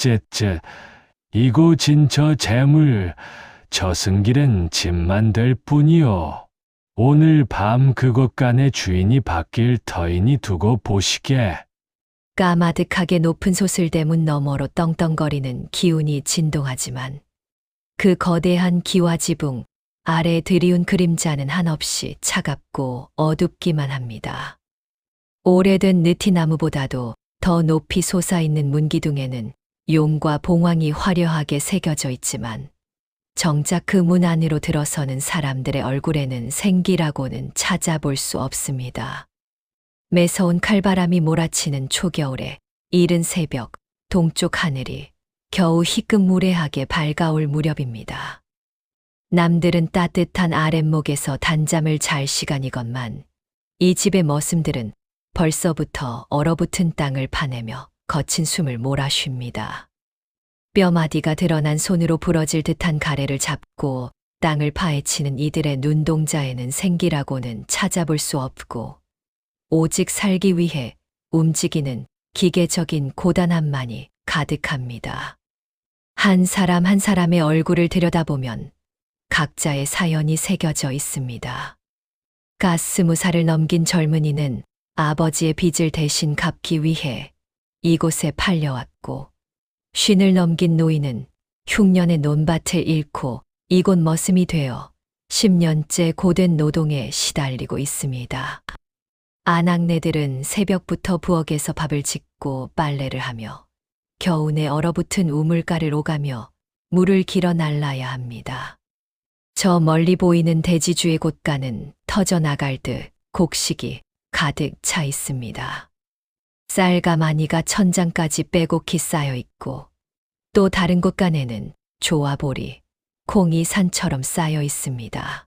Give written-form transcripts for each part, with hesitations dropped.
쯧쯧. 이고 진저 재물 저승길엔 짐만 될 뿐이요. 오늘 밤 그곳간의 주인이 바뀔 터이니 두고 보시게. 까마득하게 높은 소슬대문 너머로 떵떵거리는 기운이 진동하지만 그 거대한 기와 지붕 아래 드리운 그림자는 한없이 차갑고 어둡기만 합니다. 오래된 느티나무보다도 더 높이 솟아있는 문기둥에는 용과 봉황이 화려하게 새겨져 있지만 정작 그 문 안으로 들어서는 사람들의 얼굴에는 생기라고는 찾아볼 수 없습니다. 매서운 칼바람이 몰아치는 초겨울에 이른 새벽 동쪽 하늘이 겨우 희끗무례하게 밝아올 무렵입니다. 남들은 따뜻한 아랫목에서 단잠을 잘 시간이건만 이 집의 머슴들은 벌써부터 얼어붙은 땅을 파내며 거친 숨을 몰아쉽니다. 뼈마디가 드러난 손으로 부러질 듯한 가래를 잡고 땅을 파헤치는 이들의 눈동자에는 생기라고는 찾아볼 수 없고 오직 살기 위해 움직이는 기계적인 고단함만이 가득합니다. 한 사람 한 사람의 얼굴을 들여다보면 각자의 사연이 새겨져 있습니다. 20살을 넘긴 젊은이는 아버지의 빚을 대신 갚기 위해 이곳에 팔려왔고 50을 넘긴 노인은 흉년의 논밭을 잃고 이곳 머슴이 되어 10년째 고된 노동에 시달리고 있습니다. 아낙네들은 새벽부터 부엌에서 밥을 짓고 빨래를 하며 겨우내 얼어붙은 우물가를 오가며 물을 길어 날라야 합니다. 저 멀리 보이는 대지주의 곳간은 터져나갈 듯 곡식이 가득 차 있습니다. 쌀과 마니가 천장까지 빼곡히 쌓여 있고 또 다른 곳간에는 조와 보리, 콩이 산처럼 쌓여 있습니다.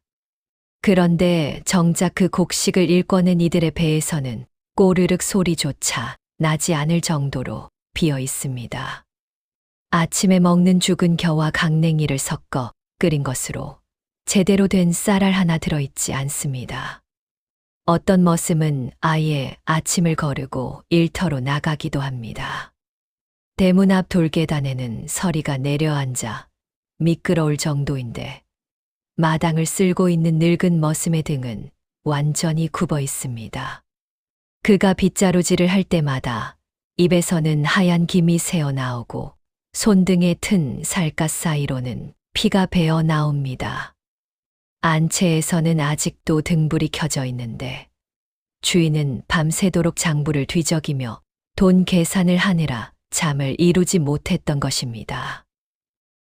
그런데 정작 그 곡식을 일궈낸 이들의 배에서는 꼬르륵 소리조차 나지 않을 정도로 비어 있습니다. 아침에 먹는 죽은 겨와 강냉이를 섞어 끓인 것으로 제대로 된 쌀알 하나 들어있지 않습니다. 어떤 머슴은 아예 아침을 거르고 일터로 나가기도 합니다. 대문 앞 돌계단에는 서리가 내려앉아 미끄러울 정도인데 마당을 쓸고 있는 늙은 머슴의 등은 완전히 굽어 있습니다. 그가 빗자루질을 할 때마다 입에서는 하얀 김이 새어 나오고 손등에 튼 살갗 사이로는 피가 배어 나옵니다. 안채에서는 아직도 등불이 켜져 있는데 주인은 밤새도록 장부를 뒤적이며 돈 계산을 하느라 잠을 이루지 못했던 것입니다.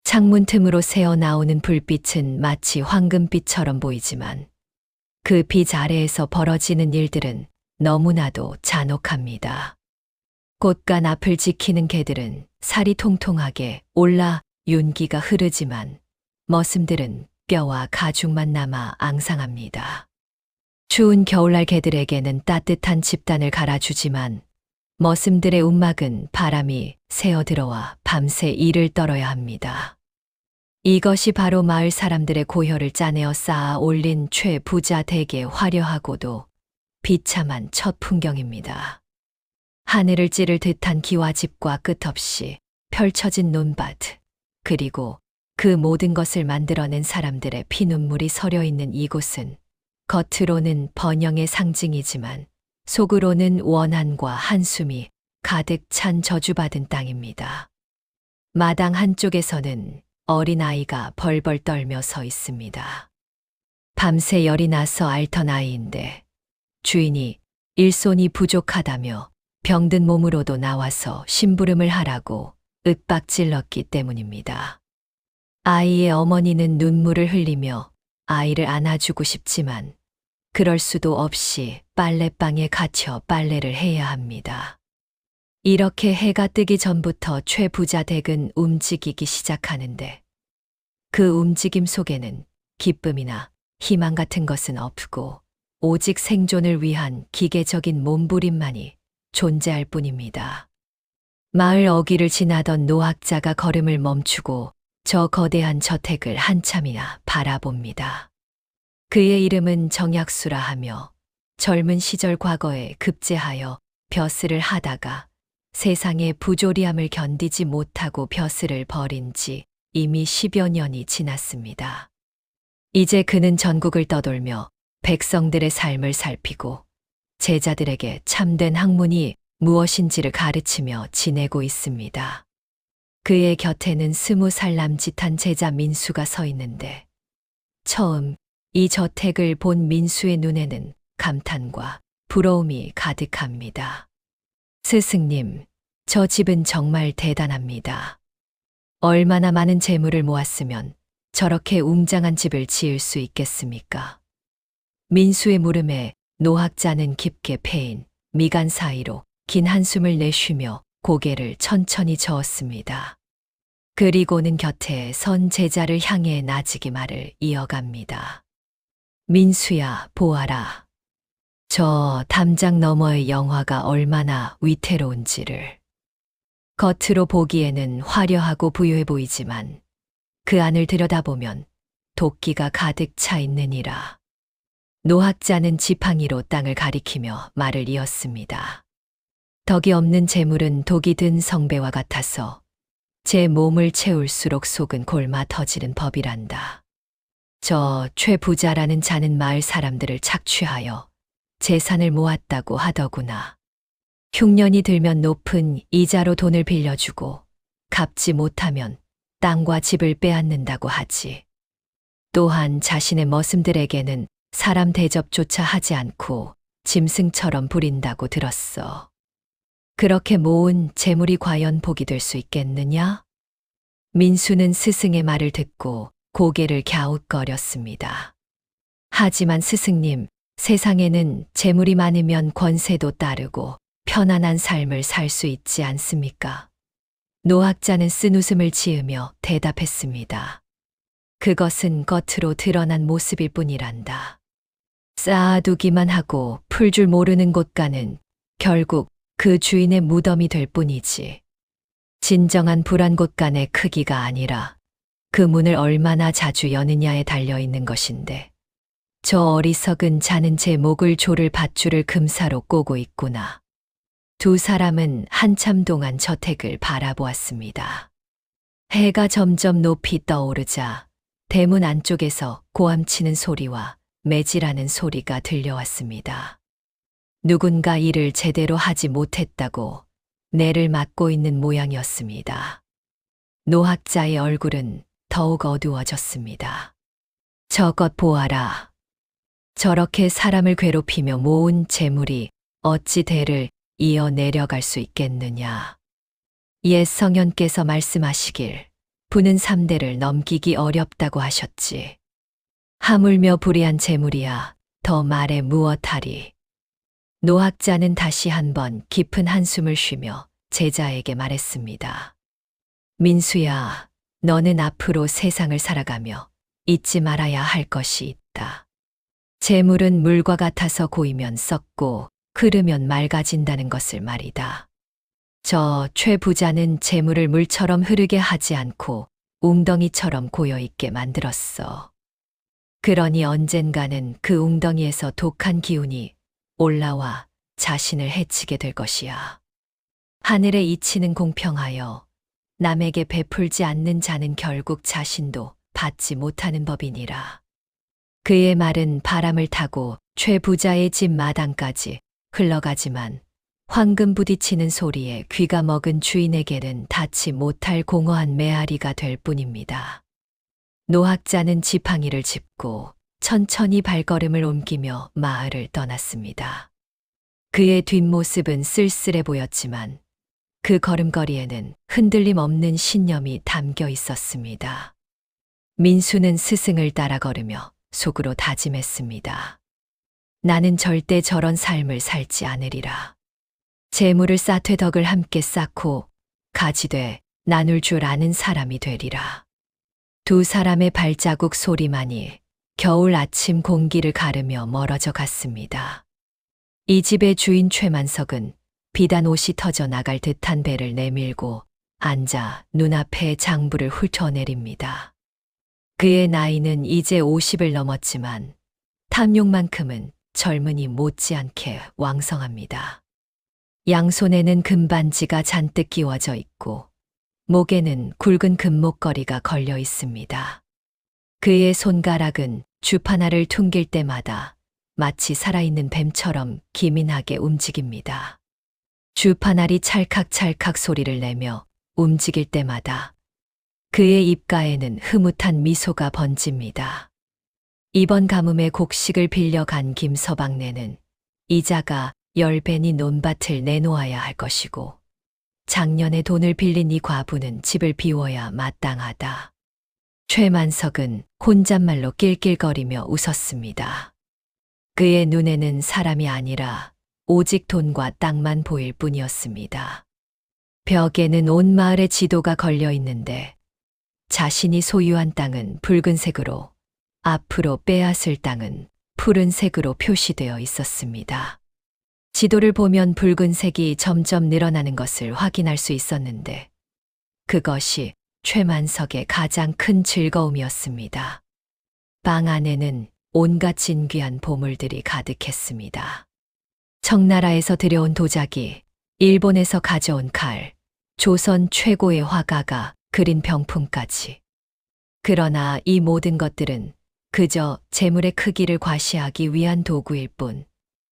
창문 틈으로 새어 나오는 불빛은 마치 황금빛처럼 보이지만 그 빛 아래에서 벌어지는 일들은 너무나도 잔혹합니다. 곳간 앞을 지키는 개들은 살이 통통하게 올라 윤기가 흐르지만 머슴들은 뼈와 가죽만 남아 앙상합니다. 추운 겨울날 개들에게는 따뜻한 집단을 갈아주지만 머슴들의 움막은 바람이 새어들어와 밤새 이를 떨어야 합니다. 이것이 바로 마을 사람들의 고혈을 짜내어 쌓아 올린 최부자 댁의 화려하고도 비참한 첫 풍경입니다. 하늘을 찌를 듯한 기와 집과 끝없이 펼쳐진 논밭, 그리고 그 모든 것을 만들어낸 사람들의 피눈물이 서려 있는 이곳은 겉으로는 번영의 상징이지만 속으로는 원한과 한숨이 가득 찬 저주받은 땅입니다. 마당 한쪽에서는 어린아이가 벌벌 떨며 서 있습니다. 밤새 열이 나서 앓던 아이인데 주인이 일손이 부족하다며 병든 몸으로도 나와서 심부름을 하라고 윽박질렀기 때문입니다. 아이의 어머니는 눈물을 흘리며 아이를 안아주고 싶지만 그럴 수도 없이 빨래방에 갇혀 빨래를 해야 합니다. 이렇게 해가 뜨기 전부터 최부자 댁은 움직이기 시작하는데 그 움직임 속에는 기쁨이나 희망 같은 것은 없고 오직 생존을 위한 기계적인 몸부림만이 존재할 뿐입니다. 마을 어귀를 지나던 노학자가 걸음을 멈추고 저 거대한 저택을 한참이나 바라봅니다. 그의 이름은 정약수라 하며 젊은 시절 과거에 급제하여 벼슬을 하다가 세상의 부조리함을 견디지 못하고 벼슬을 버린 지 이미 10여 년이 지났습니다. 이제 그는 전국을 떠돌며 백성들의 삶을 살피고 제자들에게 참된 학문이 무엇인지를 가르치며 지내고 있습니다. 그의 곁에는 20살 남짓한 제자 민수가 서 있는데 처음 이 저택을 본 민수의 눈에는 감탄과 부러움이 가득합니다. 스승님, 저 집은 정말 대단합니다. 얼마나 많은 재물을 모았으면 저렇게 웅장한 집을 지을 수 있겠습니까? 민수의 물음에 노학자는 깊게 패인 미간 사이로 긴 한숨을 내쉬며 고개를 천천히 저었습니다. 그리고는 곁에 선 제자를 향해 나직이 말을 이어갑니다. 민수야, 보아라. 저 담장 너머의 영화가 얼마나 위태로운지를. 겉으로 보기에는 화려하고 부유해 보이지만 그 안을 들여다보면 도끼가 가득 차 있느니라. 노학자는 지팡이로 땅을 가리키며 말을 이었습니다. 덕이 없는 재물은 독이 든 성배와 같아서 제 몸을 채울수록 속은 골마 터지는 법이란다. 저 최부자라는 자는 마을 사람들을 착취하여 재산을 모았다고 하더구나. 흉년이 들면 높은 이자로 돈을 빌려주고 갚지 못하면 땅과 집을 빼앗는다고 하지. 또한 자신의 머슴들에게는 사람 대접조차 하지 않고 짐승처럼 부린다고 들었어. 그렇게 모은 재물이 과연 복이 될 수 있겠느냐? 민수는 스승의 말을 듣고 고개를 갸웃거렸습니다. 하지만 스승님, 세상에는 재물이 많으면 권세도 따르고 편안한 삶을 살 수 있지 않습니까? 노학자는 쓴 웃음을 지으며 대답했습니다. 그것은 겉으로 드러난 모습일 뿐이란다. 쌓아두기만 하고 풀 줄 모르는 곳가는 결국 그 주인의 무덤이 될 뿐이지. 진정한 불안 곳간의 크기가 아니라 그 문을 얼마나 자주 여느냐에 달려 있는 것인데, 저 어리석은 자는 제 목을 조를 밧줄을 금사로 꼬고 있구나. 두 사람은 한참 동안 저택을 바라보았습니다. 해가 점점 높이 떠오르자 대문 안쪽에서 고함치는 소리와 매질하는 소리가 들려왔습니다. 누군가 일을 제대로 하지 못했다고 내를 맞고 있는 모양이었습니다. 노학자의 얼굴은 더욱 어두워졌습니다. 저것 보아라. 저렇게 사람을 괴롭히며 모은 재물이 어찌 대를 이어 내려갈 수 있겠느냐. 옛 성현께서 말씀하시길 부는 3대를 넘기기 어렵다고 하셨지. 하물며 불의한 재물이야 더 말해 무엇하리. 노학자는 다시 한번 깊은 한숨을 쉬며 제자에게 말했습니다. 민수야, 너는 앞으로 세상을 살아가며 잊지 말아야 할 것이 있다. 재물은 물과 같아서 고이면 썩고 흐르면 맑아진다는 것을 말이다. 저 최부자는 재물을 물처럼 흐르게 하지 않고 웅덩이처럼 고여있게 만들었어. 그러니 언젠가는 그 웅덩이에서 독한 기운이 올라와 자신을 해치게 될 것이야. 하늘에 이치는 공평하여 남에게 베풀지 않는 자는 결국 자신도 받지 못하는 법이니라. 그의 말은 바람을 타고 최부자의 집 마당까지 흘러가지만 황금 부딪히는 소리에 귀가 먹은 주인에게는 닿지 못할 공허한 메아리가 될 뿐입니다. 노학자는 지팡이를 짚고 천천히 발걸음을 옮기며 마을을 떠났습니다. 그의 뒷모습은 쓸쓸해 보였지만 그 걸음걸이에는 흔들림 없는 신념이 담겨 있었습니다. 민수는 스승을 따라 걸으며 속으로 다짐했습니다. 나는 절대 저런 삶을 살지 않으리라. 재물을 쌓되 덕을 함께 쌓고 가지되 나눌 줄 아는 사람이 되리라. 두 사람의 발자국 소리만이 겨울 아침 공기를 가르며 멀어져 갔습니다. 이 집의 주인 최만석은 비단 옷이 터져 나갈 듯한 배를 내밀고 앉아 눈앞에 장부를 훑어내립니다. 그의 나이는 이제 50을 넘었지만 탐욕만큼은 젊은이 못지않게 왕성합니다. 양손에는 금반지가 잔뜩 끼워져 있고 목에는 굵은 금목걸이가 걸려 있습니다. 그의 손가락은 주파나를 퉁길 때마다 마치 살아있는 뱀처럼 기민하게 움직입니다. 주파날이 찰칵찰칵 소리를 내며 움직일 때마다 그의 입가에는 흐뭇한 미소가 번집니다. 이번 가뭄에 곡식을 빌려간 김서방네는 이자가 10배니 논밭을 내놓아야 할 것이고 작년에 돈을 빌린 이 과부는 집을 비워야 마땅하다. 최만석은 혼잣말로 낄낄거리며 웃었습니다. 그의 눈에는 사람이 아니라 오직 돈과 땅만 보일 뿐이었습니다. 벽에는 온 마을의 지도가 걸려 있는데 자신이 소유한 땅은 붉은색으로, 앞으로 빼앗을 땅은 푸른색으로 표시되어 있었습니다. 지도를 보면 붉은색이 점점 늘어나는 것을 확인할 수 있었는데 그것이 최만석의 가장 큰 즐거움이었습니다. 방 안에는 온갖 진귀한 보물들이 가득했습니다. 청나라에서 들여온 도자기, 일본에서 가져온 칼, 조선 최고의 화가가 그린 병품까지. 그러나 이 모든 것들은 그저 재물의 크기를 과시하기 위한 도구일 뿐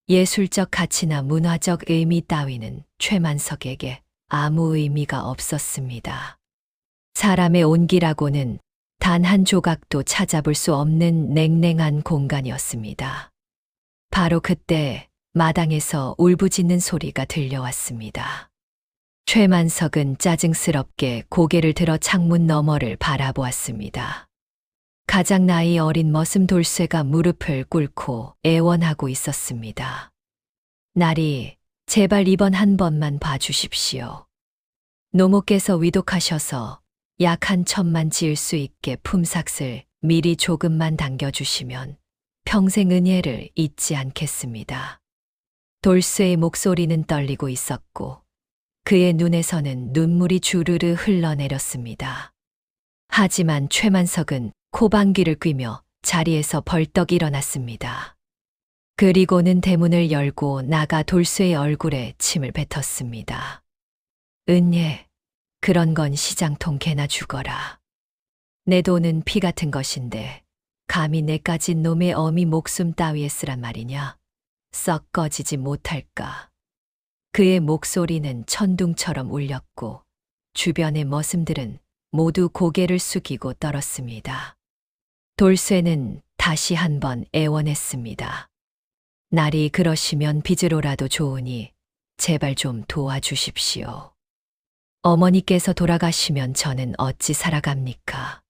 예술적 가치나 문화적 의미 따위는 최만석에게 아무 의미가 없었습니다. 사람의 온기라고는 단 한 조각도 찾아볼 수 없는 냉랭한 공간이었습니다. 바로 그때 마당에서 울부짖는 소리가 들려왔습니다. 최만석은 짜증스럽게 고개를 들어 창문 너머를 바라보았습니다. 가장 나이 어린 머슴 돌쇠가 무릎을 꿇고 애원하고 있었습니다. 나리, 제발 이번 한 번만 봐주십시오. 노모께서 위독하셔서 약 한 첩만 지을 수 있게 품삯을 미리 조금만 당겨주시면 평생 은혜를 잊지 않겠습니다. 돌쇠의 목소리는 떨리고 있었고 그의 눈에서는 눈물이 주르르 흘러내렸습니다. 하지만 최만석은 코방귀를 뀌며 자리에서 벌떡 일어났습니다. 그리고는 대문을 열고 나가 돌쇠의 얼굴에 침을 뱉었습니다. 은예, 그런 건 시장통 개나 죽어라. 내 돈은 피 같은 것인데 감히 내까진 놈의 어미 목숨 따위에 쓰란 말이냐? 썩 꺼지지 못할까. 그의 목소리는 천둥처럼 울렸고 주변의 머슴들은 모두 고개를 숙이고 떨었습니다. 돌쇠는 다시 한번 애원했습니다. 날이 그러시면 빚으로라도 좋으니 제발 좀 도와주십시오. 어머니께서 돌아가시면 저는 어찌 살아갑니까?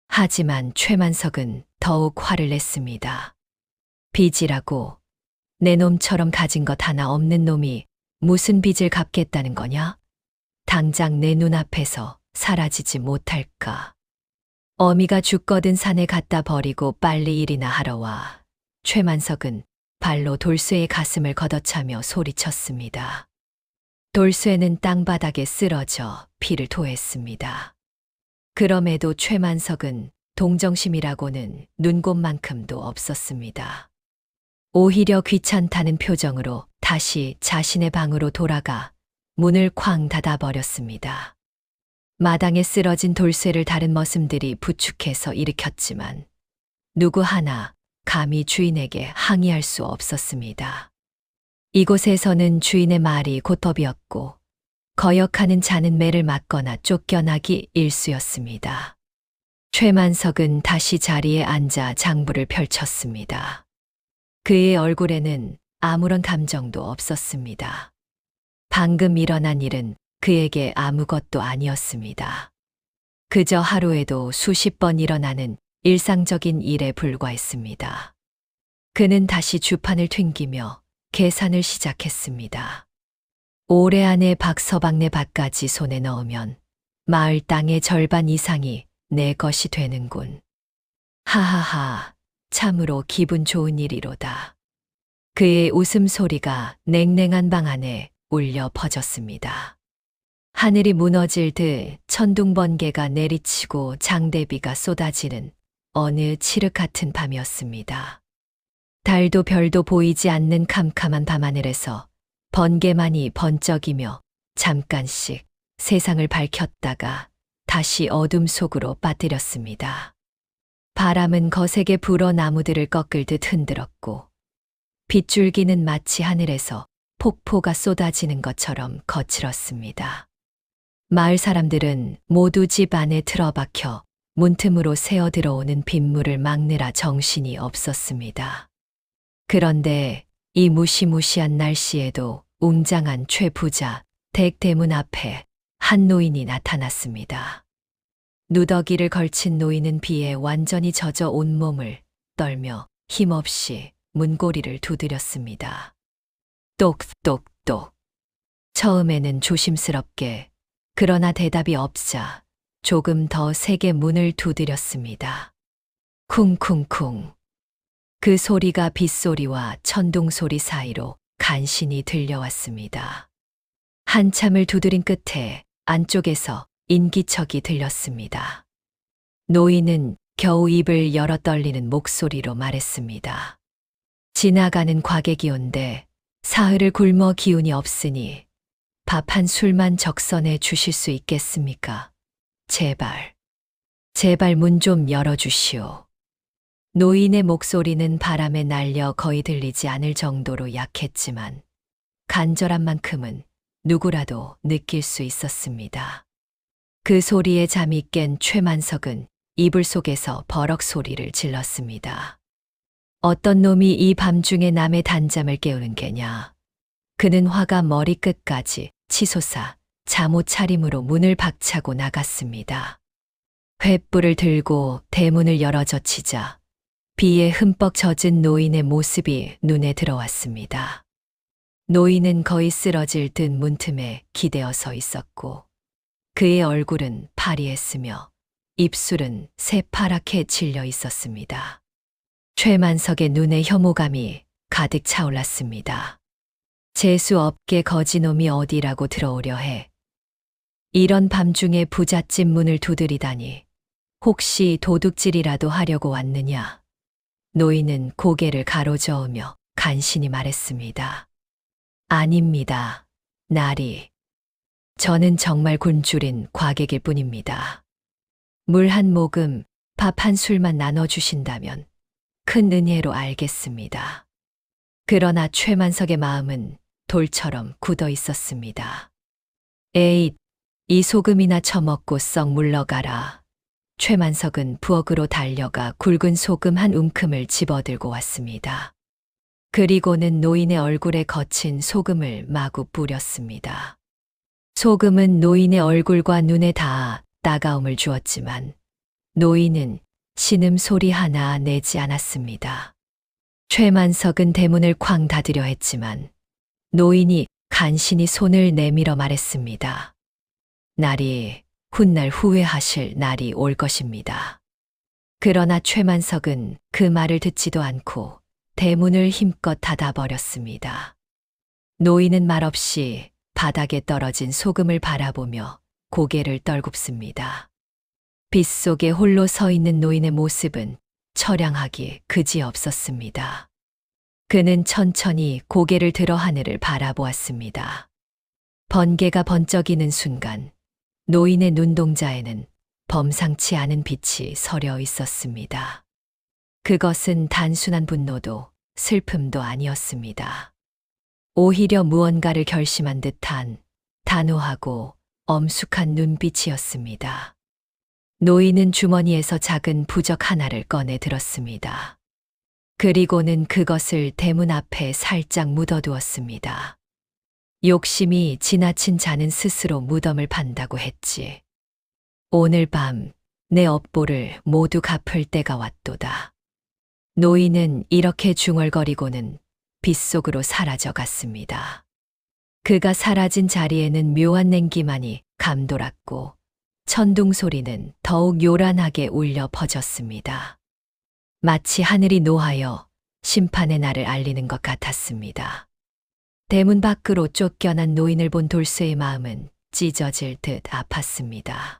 하지만 최만석은 더욱 화를 냈습니다. 빚이라고 내 놈처럼 가진 것 하나 없는 놈이 무슨 빚을 갚겠다는 거냐? 당장 내 눈앞에서 사라지지 못할까? 어미가 죽거든 산에 갖다 버리고 빨리 일이나 하러 와. 최만석은 발로 돌쇠의 가슴을 걷어차며 소리쳤습니다. 돌쇠는 땅바닥에 쓰러져 피를 토했습니다. 그럼에도 최만석은 동정심이라고는 눈곱만큼도 없었습니다. 오히려 귀찮다는 표정으로 다시 자신의 방으로 돌아가 문을 쾅 닫아버렸습니다. 마당에 쓰러진 돌쇠를 다른 머슴들이 부축해서 일으켰지만 누구 하나 감히 주인에게 항의할 수 없었습니다. 이곳에서는 주인의 말이 곧법이었고 거역하는 자는 매를 맞거나 쫓겨나기 일쑤였습니다. 최만석은 다시 자리에 앉아 장부를 펼쳤습니다. 그의 얼굴에는 아무런 감정도 없었습니다. 방금 일어난 일은 그에게 아무것도 아니었습니다. 그저 하루에도 수십 번 일어나는 일상적인 일에 불과했습니다. 그는 다시 주판을 튕기며 계산을 시작했습니다. 올해 안에 박서방네 밭까지 손에 넣으면 마을 땅의 절반 이상이 내 것이 되는군. 하하하, 참으로 기분 좋은 일이로다. 그의 웃음소리가 냉랭한 방 안에 울려 퍼졌습니다. 하늘이 무너질 듯 천둥번개가 내리치고 장대비가 쏟아지는 어느 칠흑 같은 밤이었습니다. 달도 별도 보이지 않는 캄캄한 밤하늘에서 번개만이 번쩍이며 잠깐씩 세상을 밝혔다가 다시 어둠 속으로 빠뜨렸습니다. 바람은 거세게 불어 나무들을 꺾을듯 흔들었고 빗줄기는 마치 하늘에서 폭포가 쏟아지는 것처럼 거칠었습니다. 마을 사람들은 모두 집 안에 틀어박혀 문틈으로 새어 들어오는 빗물을 막느라 정신이 없었습니다. 그런데 이 무시무시한 날씨에도 웅장한 최부자 댁 대문 앞에 한 노인이 나타났습니다. 누더기를 걸친 노인은 비에 완전히 젖어 온몸을 떨며 힘없이 문고리를 두드렸습니다. 똑똑똑. 처음에는 조심스럽게, 그러나 대답이 없자 조금 더 세게 문을 두드렸습니다. 쿵쿵쿵. 그 소리가 빗소리와 천둥소리 사이로 간신히 들려왔습니다. 한참을 두드린 끝에 안쪽에서 인기척이 들렸습니다. 노인은 겨우 입을 열어 떨리는 목소리로 말했습니다. 지나가는 과객이 온데 사흘을 굶어 기운이 없으니 밥 한 술만 적선해 주실 수 있겠습니까? 제발, 제발 문 좀 열어주시오. 노인의 목소리는 바람에 날려 거의 들리지 않을 정도로 약했지만 간절한 만큼은 누구라도 느낄 수 있었습니다. 그 소리에 잠이 깬 최만석은 이불 속에서 버럭 소리를 질렀습니다. 어떤 놈이 이 밤중에 남의 단잠을 깨우는 게냐. 그는 화가 머리끝까지 치솟아 잠옷 차림으로 문을 박차고 나갔습니다. 횃불을 들고 대문을 열어 젖히자 비에 흠뻑 젖은 노인의 모습이 눈에 들어왔습니다. 노인은 거의 쓰러질 듯 문틈에 기대어 서 있었고 그의 얼굴은 파리했으며 입술은 새파랗게 질려 있었습니다. 최만석의 눈에 혐오감이 가득 차올랐습니다. 재수 없게 거지놈이 어디라고 들어오려 해. 이런 밤중에 부잣집 문을 두드리다니 혹시 도둑질이라도 하려고 왔느냐. 노인은 고개를 가로저으며 간신히 말했습니다. 아닙니다. 나리. 저는 정말 굶주린 과객일 뿐입니다. 물 한 모금, 밥 한 술만 나눠주신다면 큰 은혜로 알겠습니다. 그러나 최만석의 마음은 돌처럼 굳어 있었습니다. 에잇, 이 소금이나 처먹고 썩 물러가라. 최만석은 부엌으로 달려가 굵은 소금 한 움큼을 집어들고 왔습니다. 그리고는 노인의 얼굴에 거친 소금을 마구 뿌렸습니다. 소금은 노인의 얼굴과 눈에 닿아 따가움을 주었지만 노인은 신음 소리 하나 내지 않았습니다. 최만석은 대문을 쾅 닫으려 했지만 노인이 간신히 손을 내밀어 말했습니다. 날이 훗날 후회하실 날이 올 것입니다. 그러나 최만석은 그 말을 듣지도 않고 대문을 힘껏 닫아버렸습니다. 노인은 말없이 바닥에 떨어진 소금을 바라보며 고개를 떨굽습니다. 빗속에 홀로 서 있는 노인의 모습은 처량하기 그지없었습니다. 그는 천천히 고개를 들어 하늘을 바라보았습니다. 번개가 번쩍이는 순간 노인의 눈동자에는 범상치 않은 빛이 서려 있었습니다. 그것은 단순한 분노도 슬픔도 아니었습니다. 오히려 무언가를 결심한 듯한 단호하고 엄숙한 눈빛이었습니다. 노인은 주머니에서 작은 부적 하나를 꺼내 들었습니다. 그리고는 그것을 대문 앞에 살짝 묻어두었습니다. 욕심이 지나친 자는 스스로 무덤을 판다고 했지. 오늘 밤 내 업보를 모두 갚을 때가 왔도다. 노인은 이렇게 중얼거리고는 빗속으로 사라져 갔습니다. 그가 사라진 자리에는 묘한 냉기만이 감돌았고 천둥 소리는 더욱 요란하게 울려 퍼졌습니다. 마치 하늘이 노하여 심판의 날을 알리는 것 같았습니다. 대문 밖으로 쫓겨난 노인을 본 돌쇠의 마음은 찢어질 듯 아팠습니다.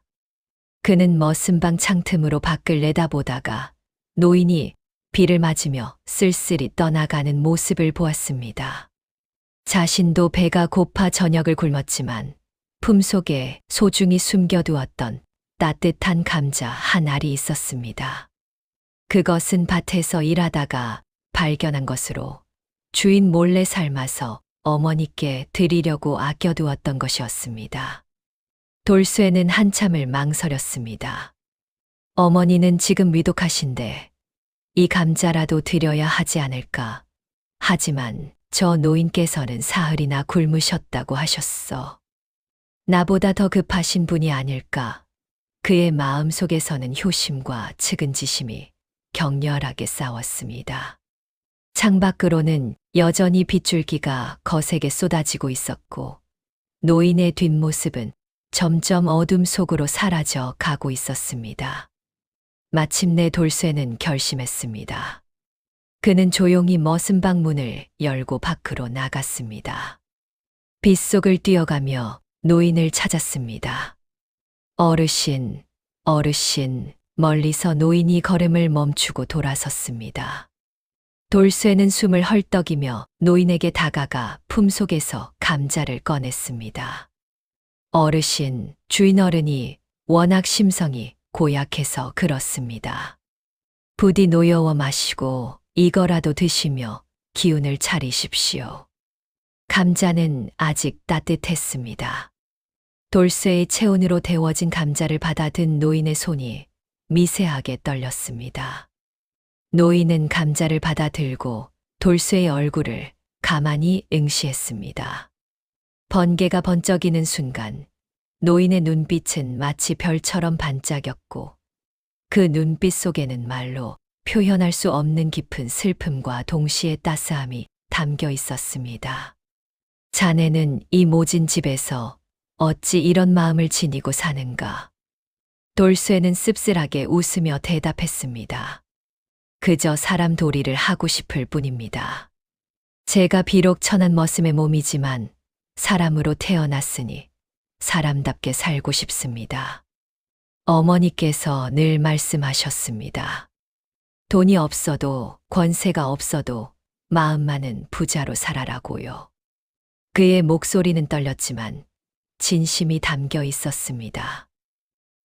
그는 머슴방 창틈으로 밖을 내다보다가 노인이 비를 맞으며 쓸쓸히 떠나가는 모습을 보았습니다. 자신도 배가 고파 저녁을 굶었지만 품속에 소중히 숨겨두었던 따뜻한 감자 한 알이 있었습니다. 그것은 밭에서 일하다가 발견한 것으로 주인 몰래 삶아서 어머니께 드리려고 아껴두었던 것이었습니다. 돌쇠는 한참을 망설였습니다. 어머니는 지금 위독하신데 이 감자라도 드려야 하지 않을까. 하지만 저 노인께서는 사흘이나 굶으셨다고 하셨어. 나보다 더 급하신 분이 아닐까. 그의 마음속에서는 효심과 측은지심이 격렬하게 싸웠습니다. 창밖으로는 여전히 빗줄기가 거세게 쏟아지고 있었고 노인의 뒷모습은 점점 어둠 속으로 사라져 가고 있었습니다. 마침내 돌쇠는 결심했습니다. 그는 조용히 머슴방 문을 열고 밖으로 나갔습니다. 빗속을 뛰어가며 노인을 찾았습니다. 어르신, 어르신, 멀리서 노인이 걸음을 멈추고 돌아섰습니다. 돌쇠는 숨을 헐떡이며 노인에게 다가가 품속에서 감자를 꺼냈습니다. 어르신, 주인 어른이 워낙 심성이 고약해서 그렇습니다. 부디 노여워 마시고 이거라도 드시며 기운을 차리십시오. 감자는 아직 따뜻했습니다. 돌쇠의 체온으로 데워진 감자를 받아든 노인의 손이 미세하게 떨렸습니다. 노인은 감자를 받아 들고 돌쇠의 얼굴을 가만히 응시했습니다. 번개가 번쩍이는 순간 노인의 눈빛은 마치 별처럼 반짝였고 그 눈빛 속에는 말로 표현할 수 없는 깊은 슬픔과 동시에 따스함이 담겨 있었습니다. 자네는 이 모진 집에서 어찌 이런 마음을 지니고 사는가? 돌쇠는 씁쓸하게 웃으며 대답했습니다. 그저 사람 도리를 하고 싶을 뿐입니다. 제가 비록 천한 머슴의 몸이지만 사람으로 태어났으니 사람답게 살고 싶습니다. 어머니께서 늘 말씀하셨습니다. 돈이 없어도 권세가 없어도 마음만은 부자로 살아라고요. 그의 목소리는 떨렸지만 진심이 담겨 있었습니다.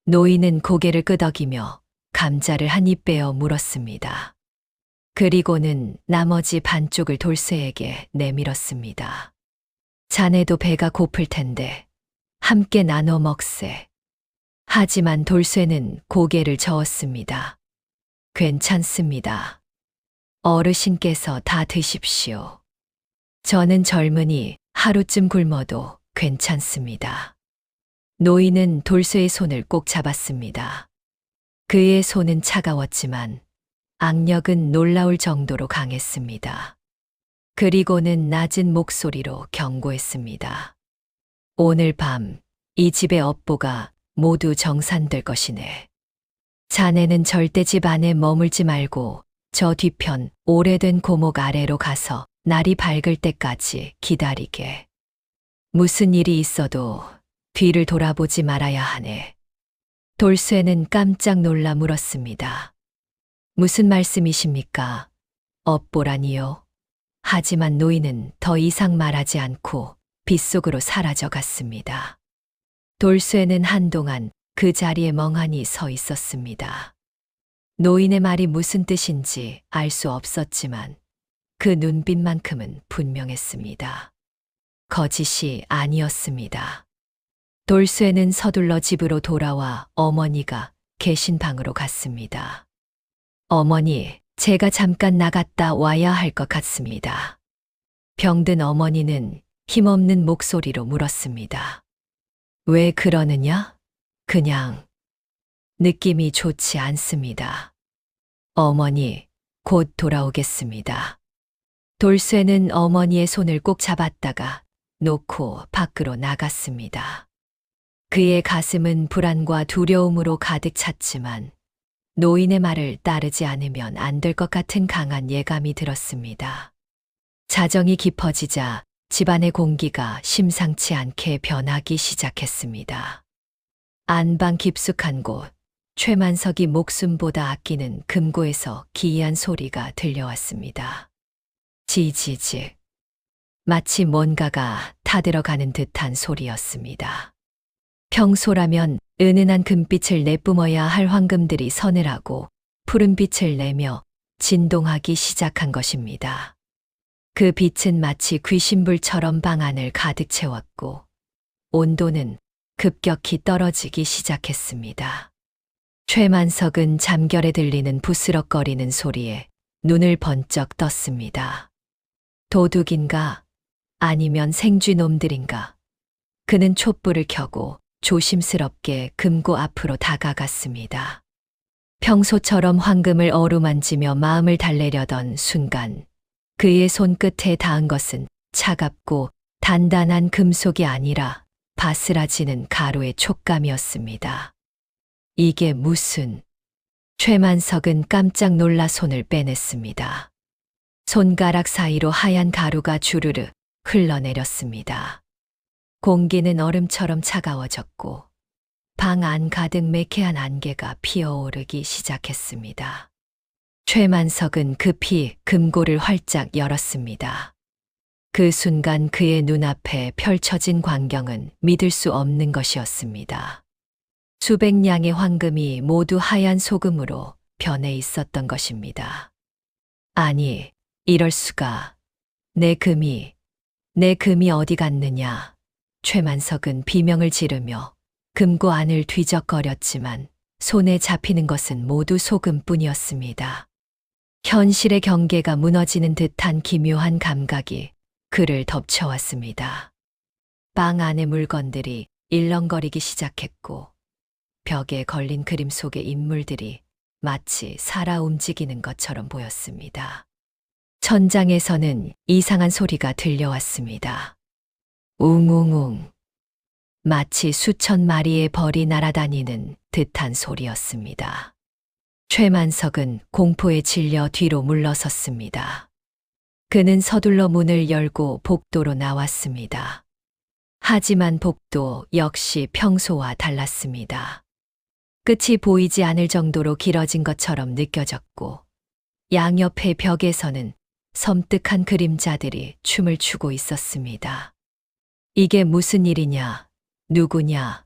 노인은 고개를 끄덕이며 감자를 한 입 빼어 물었습니다. 그리고는 나머지 반쪽을 돌쇠에게 내밀었습니다. 자네도 배가 고플 텐데 함께 나눠 먹세. 하지만 돌쇠는 고개를 저었습니다. 괜찮습니다. 어르신께서 다 드십시오. 저는 젊으니 하루쯤 굶어도 괜찮습니다. 노인은 돌쇠의 손을 꼭 잡았습니다. 그의 손은 차가웠지만 악력은 놀라울 정도로 강했습니다. 그리고는 낮은 목소리로 경고했습니다. 오늘 밤 이 집의 업보가 모두 정산될 것이네. 자네는 절대 집 안에 머물지 말고 저 뒤편 오래된 고목 아래로 가서 날이 밝을 때까지 기다리게. 무슨 일이 있어도 뒤를 돌아보지 말아야 하네. 돌쇠는 깜짝 놀라 물었습니다. 무슨 말씀이십니까? 업보라니요? 하지만 노인은 더 이상 말하지 않고 빗속으로 사라져 갔습니다. 돌쇠는 한동안 그 자리에 멍하니 서 있었습니다. 노인의 말이 무슨 뜻인지 알 수 없었지만 그 눈빛만큼은 분명했습니다. 거짓이 아니었습니다. 돌쇠는 서둘러 집으로 돌아와 어머니가 계신 방으로 갔습니다. 어머니, 제가 잠깐 나갔다 와야 할 것 같습니다. 병든 어머니는 힘없는 목소리로 물었습니다. 왜 그러느냐? 그냥 느낌이 좋지 않습니다. 어머니, 곧 돌아오겠습니다. 돌쇠는 어머니의 손을 꼭 잡았다가 놓고 밖으로 나갔습니다. 그의 가슴은 불안과 두려움으로 가득 찼지만 노인의 말을 따르지 않으면 안 될 것 같은 강한 예감이 들었습니다. 자정이 깊어지자 집안의 공기가 심상치 않게 변하기 시작했습니다. 안방 깊숙한 곳, 최만석이 목숨보다 아끼는 금고에서 기이한 소리가 들려왔습니다. 지지직. 마치 뭔가가 타들어가는 듯한 소리였습니다. 평소라면 은은한 금빛을 내뿜어야 할 황금들이 서늘하고 푸른 빛을 내며 진동하기 시작한 것입니다. 그 빛은 마치 귀신불처럼 방 안을 가득 채웠고 온도는 급격히 떨어지기 시작했습니다. 최만석은 잠결에 들리는 부스럭거리는 소리에 눈을 번쩍 떴습니다. 도둑인가? 아니면 생쥐놈들인가? 그는 촛불을 켜고 조심스럽게 금고 앞으로 다가갔습니다. 평소처럼 황금을 어루만지며 마음을 달래려던 순간 그의 손끝에 닿은 것은 차갑고 단단한 금속이 아니라 바스라지는 가루의 촉감이었습니다. 이게 무슨... 최만석은 깜짝 놀라 손을 빼냈습니다. 손가락 사이로 하얀 가루가 주르르 흘러내렸습니다. 공기는 얼음처럼 차가워졌고 방 안 가득 매캐한 안개가 피어오르기 시작했습니다. 최만석은 급히 금고를 활짝 열었습니다. 그 순간 그의 눈앞에 펼쳐진 광경은 믿을 수 없는 것이었습니다. 수백 냥의 황금이 모두 하얀 소금으로 변해 있었던 것입니다. 아니, 이럴 수가. 내 금이 어디 갔느냐. 최만석은 비명을 지르며 금고 안을 뒤적거렸지만 손에 잡히는 것은 모두 소금뿐이었습니다. 현실의 경계가 무너지는 듯한 기묘한 감각이 그를 덮쳐왔습니다. 방 안의 물건들이 일렁거리기 시작했고 벽에 걸린 그림 속의 인물들이 마치 살아 움직이는 것처럼 보였습니다. 천장에서는 이상한 소리가 들려왔습니다. 웅웅웅. 마치 수천 마리의 벌이 날아다니는 듯한 소리였습니다. 최만석은 공포에 질려 뒤로 물러섰습니다. 그는 서둘러 문을 열고 복도로 나왔습니다. 하지만 복도 역시 평소와 달랐습니다. 끝이 보이지 않을 정도로 길어진 것처럼 느껴졌고 양옆의 벽에서는 섬뜩한 그림자들이 춤을 추고 있었습니다. 이게 무슨 일이냐? 누구냐?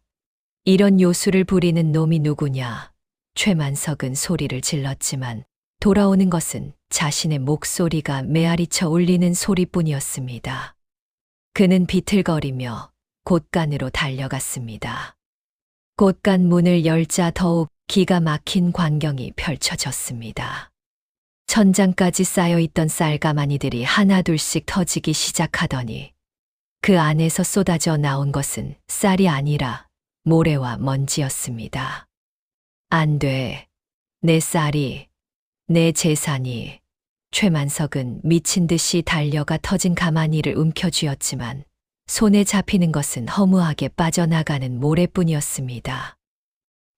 이런 요술을 부리는 놈이 누구냐? 최만석은 소리를 질렀지만 돌아오는 것은 자신의 목소리가 메아리쳐 울리는 소리뿐이었습니다. 그는 비틀거리며 곳간으로 달려갔습니다. 곳간 문을 열자 더욱 기가 막힌 광경이 펼쳐졌습니다. 천장까지 쌓여있던 쌀가마니들이 하나둘씩 터지기 시작하더니 그 안에서 쏟아져 나온 것은 쌀이 아니라 모래와 먼지였습니다. 안 돼. 내 쌀이, 내 재산이. 최만석은 미친 듯이 달려가 터진 가마니를 움켜쥐었지만 손에 잡히는 것은 허무하게 빠져나가는 모래뿐이었습니다.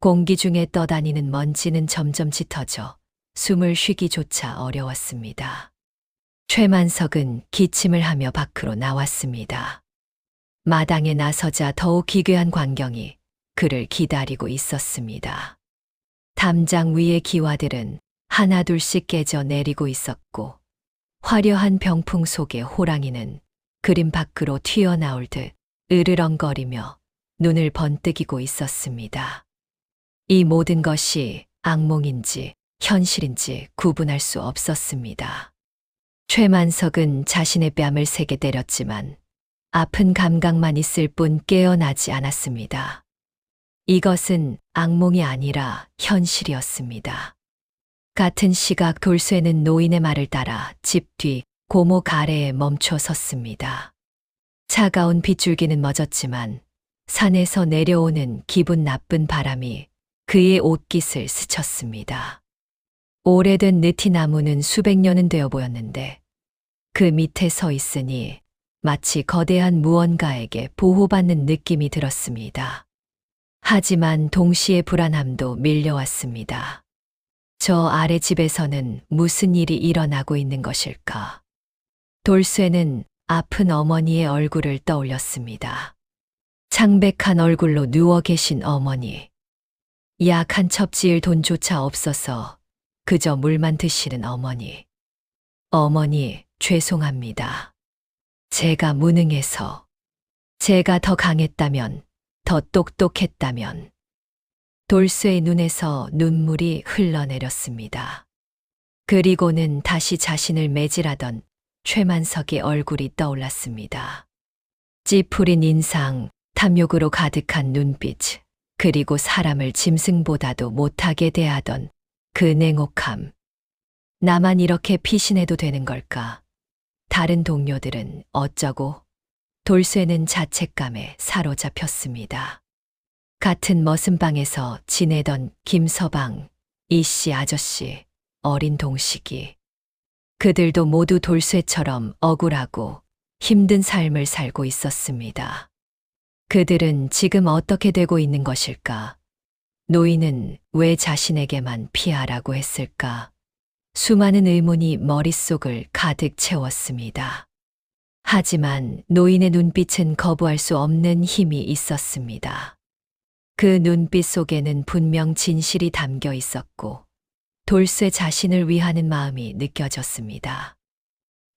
공기 중에 떠다니는 먼지는 점점 짙어져 숨을 쉬기조차 어려웠습니다. 최만석은 기침을 하며 밖으로 나왔습니다. 마당에 나서자 더욱 기괴한 광경이 그를 기다리고 있었습니다. 담장 위의 기와들은 하나둘씩 깨져 내리고 있었고 화려한 병풍 속의 호랑이는 그림 밖으로 튀어나올 듯 으르렁거리며 눈을 번뜩이고 있었습니다. 이 모든 것이 악몽인지 현실인지 구분할 수 없었습니다. 최만석은 자신의 뺨을 세게 때렸지만 아픈 감각만 있을 뿐 깨어나지 않았습니다. 이것은 악몽이 아니라 현실이었습니다. 같은 시각 돌쇠는 노인의 말을 따라 집 뒤 고목 아래에 멈춰 섰습니다. 차가운 빗줄기는 멎었지만 산에서 내려오는 기분 나쁜 바람이 그의 옷깃을 스쳤습니다. 오래된 느티나무는 수백 년은 되어 보였는데 그 밑에 서 있으니 마치 거대한 무언가에게 보호받는 느낌이 들었습니다. 하지만 동시에 불안함도 밀려왔습니다. 저 아래 집에서는 무슨 일이 일어나고 있는 것일까? 돌쇠는 아픈 어머니의 얼굴을 떠올렸습니다. 창백한 얼굴로 누워 계신 어머니. 약 한 첩 지을 돈조차 없어서 그저 물만 드시는 어머니. 어머니, 죄송합니다. 제가 무능해서, 제가 더 강했다면, 더 똑똑했다면. 돌쇠의 눈에서 눈물이 흘러내렸습니다. 그리고는 다시 자신을 매질하던 최만석의 얼굴이 떠올랐습니다. 찌푸린 인상, 탐욕으로 가득한 눈빛, 그리고 사람을 짐승보다도 못하게 대하던 그 냉혹함. 나만 이렇게 피신해도 되는 걸까? 다른 동료들은 어쩌고? 돌쇠는 자책감에 사로잡혔습니다. 같은 머슴방에서 지내던 김서방, 이씨 아저씨, 어린 동식이. 그들도 모두 돌쇠처럼 억울하고 힘든 삶을 살고 있었습니다. 그들은 지금 어떻게 되고 있는 것일까? 노인은 왜 자신에게만 피하라고 했을까? 수많은 의문이 머릿속을 가득 채웠습니다. 하지만 노인의 눈빛은 거부할 수 없는 힘이 있었습니다. 그 눈빛 속에는 분명 진실이 담겨 있었고 돌쇠 자신을 위하는 마음이 느껴졌습니다.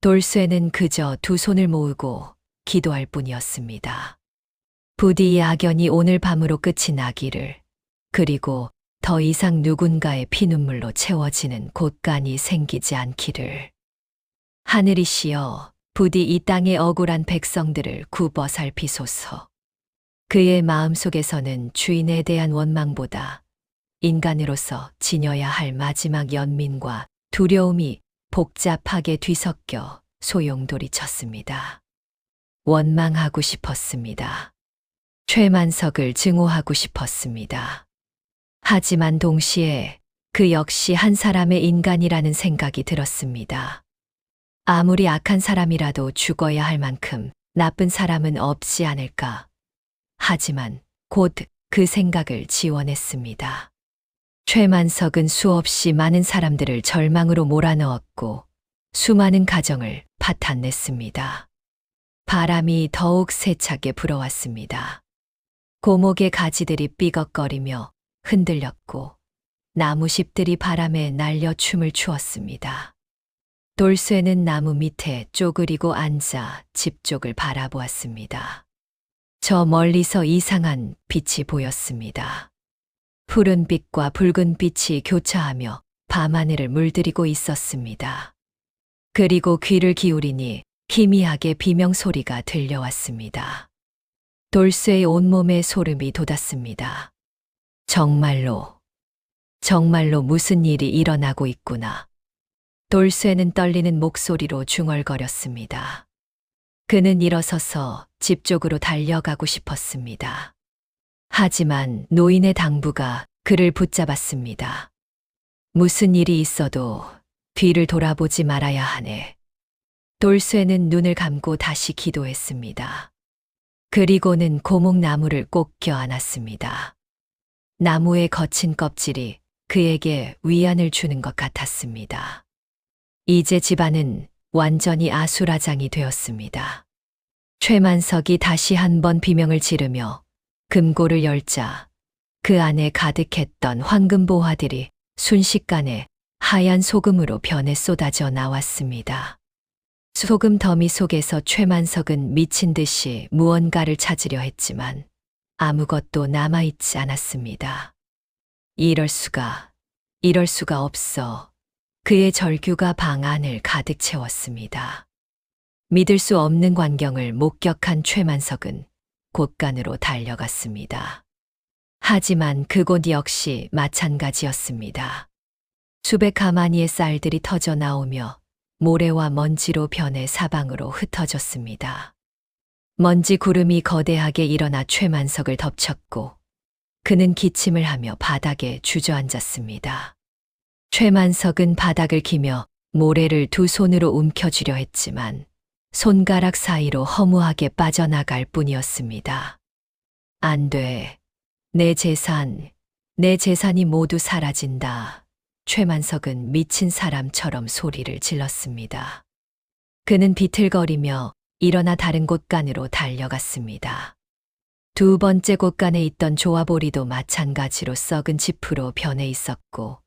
돌쇠는 그저 두 손을 모으고 기도할 뿐이었습니다. 부디 이 악연이 오늘 밤으로 끝이 나기를, 그리고 더 이상 누군가의 피눈물로 채워지는 곳간이 생기지 않기를. 하늘이시여, 부디 이 땅의 억울한 백성들을 굽어 살피소서. 그의 마음속에서는 주인에 대한 원망보다 인간으로서 지녀야 할 마지막 연민과 두려움이 복잡하게 뒤섞여 소용돌이쳤습니다. 원망하고 싶었습니다. 최만석을 증오하고 싶었습니다. 하지만 동시에 그 역시 한 사람의 인간이라는 생각이 들었습니다. 아무리 악한 사람이라도 죽어야 할 만큼 나쁜 사람은 없지 않을까. 하지만 곧 그 생각을 지워냈습니다. 최만석은 수없이 많은 사람들을 절망으로 몰아넣었고 수많은 가정을 파탄냈습니다. 바람이 더욱 세차게 불어왔습니다. 고목의 가지들이 삐걱거리며 흔들렸고 나무십들이 바람에 날려 춤을 추었습니다. 돌쇠는 나무 밑에 쪼그리고 앉아 집 쪽을 바라보았습니다. 저 멀리서 이상한 빛이 보였습니다. 푸른 빛과 붉은 빛이 교차하며 밤하늘을 물들이고 있었습니다. 그리고 귀를 기울이니 희미하게 비명소리가 들려왔습니다. 돌쇠의 온몸에 소름이 돋았습니다. 정말로 무슨 일이 일어나고 있구나. 돌쇠는 떨리는 목소리로 중얼거렸습니다. 그는 일어서서 집 쪽으로 달려가고 싶었습니다. 하지만 노인의 당부가 그를 붙잡았습니다. 무슨 일이 있어도 뒤를 돌아보지 말아야 하네. 돌쇠는 눈을 감고 다시 기도했습니다. 그리고는 고목나무를 꼭 껴안았습니다. 나무의 거친 껍질이 그에게 위안을 주는 것 같았습니다. 이제 집안은 완전히 아수라장이 되었습니다. 최만석이 다시 한번 비명을 지르며 금고를 열자 그 안에 가득했던 황금보화들이 순식간에 하얀 소금으로 변해 쏟아져 나왔습니다. 소금 더미 속에서 최만석은 미친 듯이 무언가를 찾으려 했지만 아무것도 남아있지 않았습니다. 이럴 수가 없어. 그의 절규가 방 안을 가득 채웠습니다. 믿을 수 없는 광경을 목격한 최만석은 곳간으로 달려갔습니다. 하지만 그곳 역시 마찬가지였습니다. 수백 가마니의 쌀들이 터져 나오며 모래와 먼지로 변해 사방으로 흩어졌습니다. 먼지 구름이 거대하게 일어나 최만석을 덮쳤고 그는 기침을 하며 바닥에 주저앉았습니다. 최만석은 바닥을 기며 모래를 두 손으로 움켜쥐려 했지만 손가락 사이로 허무하게 빠져나갈 뿐이었습니다. 안 돼. 내 재산이 모두 사라진다. 최만석은 미친 사람처럼 소리를 질렀습니다. 그는 비틀거리며 일어나 다른 곳간으로 달려갔습니다. 두 번째 곳간에 있던 조화보리도 마찬가지로 썩은 짚으로 변해 있었고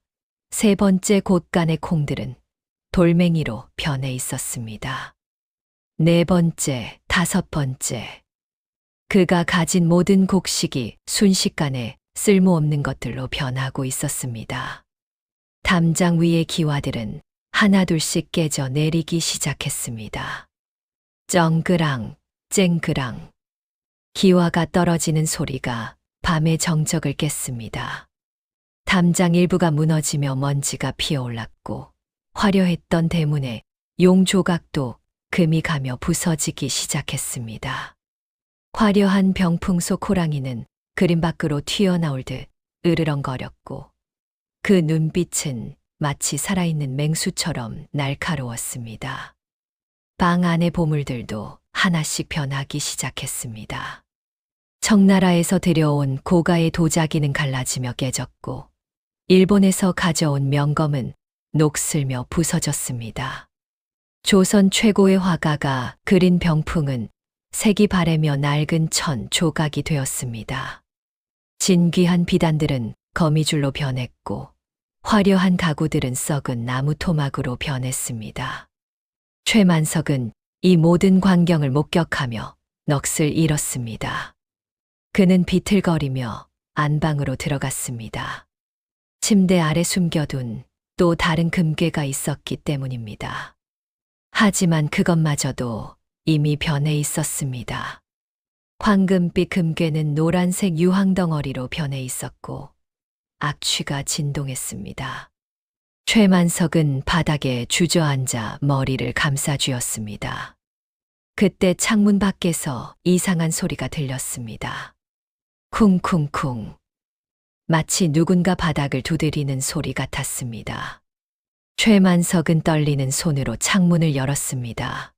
세 번째 곳간의 콩들은 돌멩이로 변해 있었습니다. 네 번째, 다섯 번째. 그가 가진 모든 곡식이 순식간에 쓸모없는 것들로 변하고 있었습니다. 담장 위의 기와들은 하나둘씩 깨져 내리기 시작했습니다. 쩡그랑, 쨍그랑. 기와가 떨어지는 소리가 밤의 정적을 깼습니다. 담장 일부가 무너지며 먼지가 피어올랐고 화려했던 대문에 용 조각도 금이 가며 부서지기 시작했습니다. 화려한 병풍 속 호랑이는 그림 밖으로 튀어나올 듯 으르렁거렸고 그 눈빛은 마치 살아있는 맹수처럼 날카로웠습니다. 방 안의 보물들도 하나씩 변하기 시작했습니다. 청나라에서 들여온 고가의 도자기는 갈라지며 깨졌고 일본에서 가져온 명검은 녹슬며 부서졌습니다. 조선 최고의 화가가 그린 병풍은 색이 바래며 낡은 천 조각이 되었습니다. 진귀한 비단들은 거미줄로 변했고 화려한 가구들은 썩은 나무 토막으로 변했습니다. 최만석은 이 모든 광경을 목격하며 넋을 잃었습니다. 그는 비틀거리며 안방으로 들어갔습니다. 침대 아래 숨겨둔 또 다른 금괴가 있었기 때문입니다. 하지만 그것마저도 이미 변해 있었습니다. 황금빛 금괴는 노란색 유황덩어리로 변해 있었고 악취가 진동했습니다. 최만석은 바닥에 주저앉아 머리를 감싸쥐었습니다. 그때 창문 밖에서 이상한 소리가 들렸습니다. 쿵쿵쿵. 마치 누군가 바닥을 두드리는 소리 같았습니다. 최만석은 떨리는 손으로 창문을 열었습니다.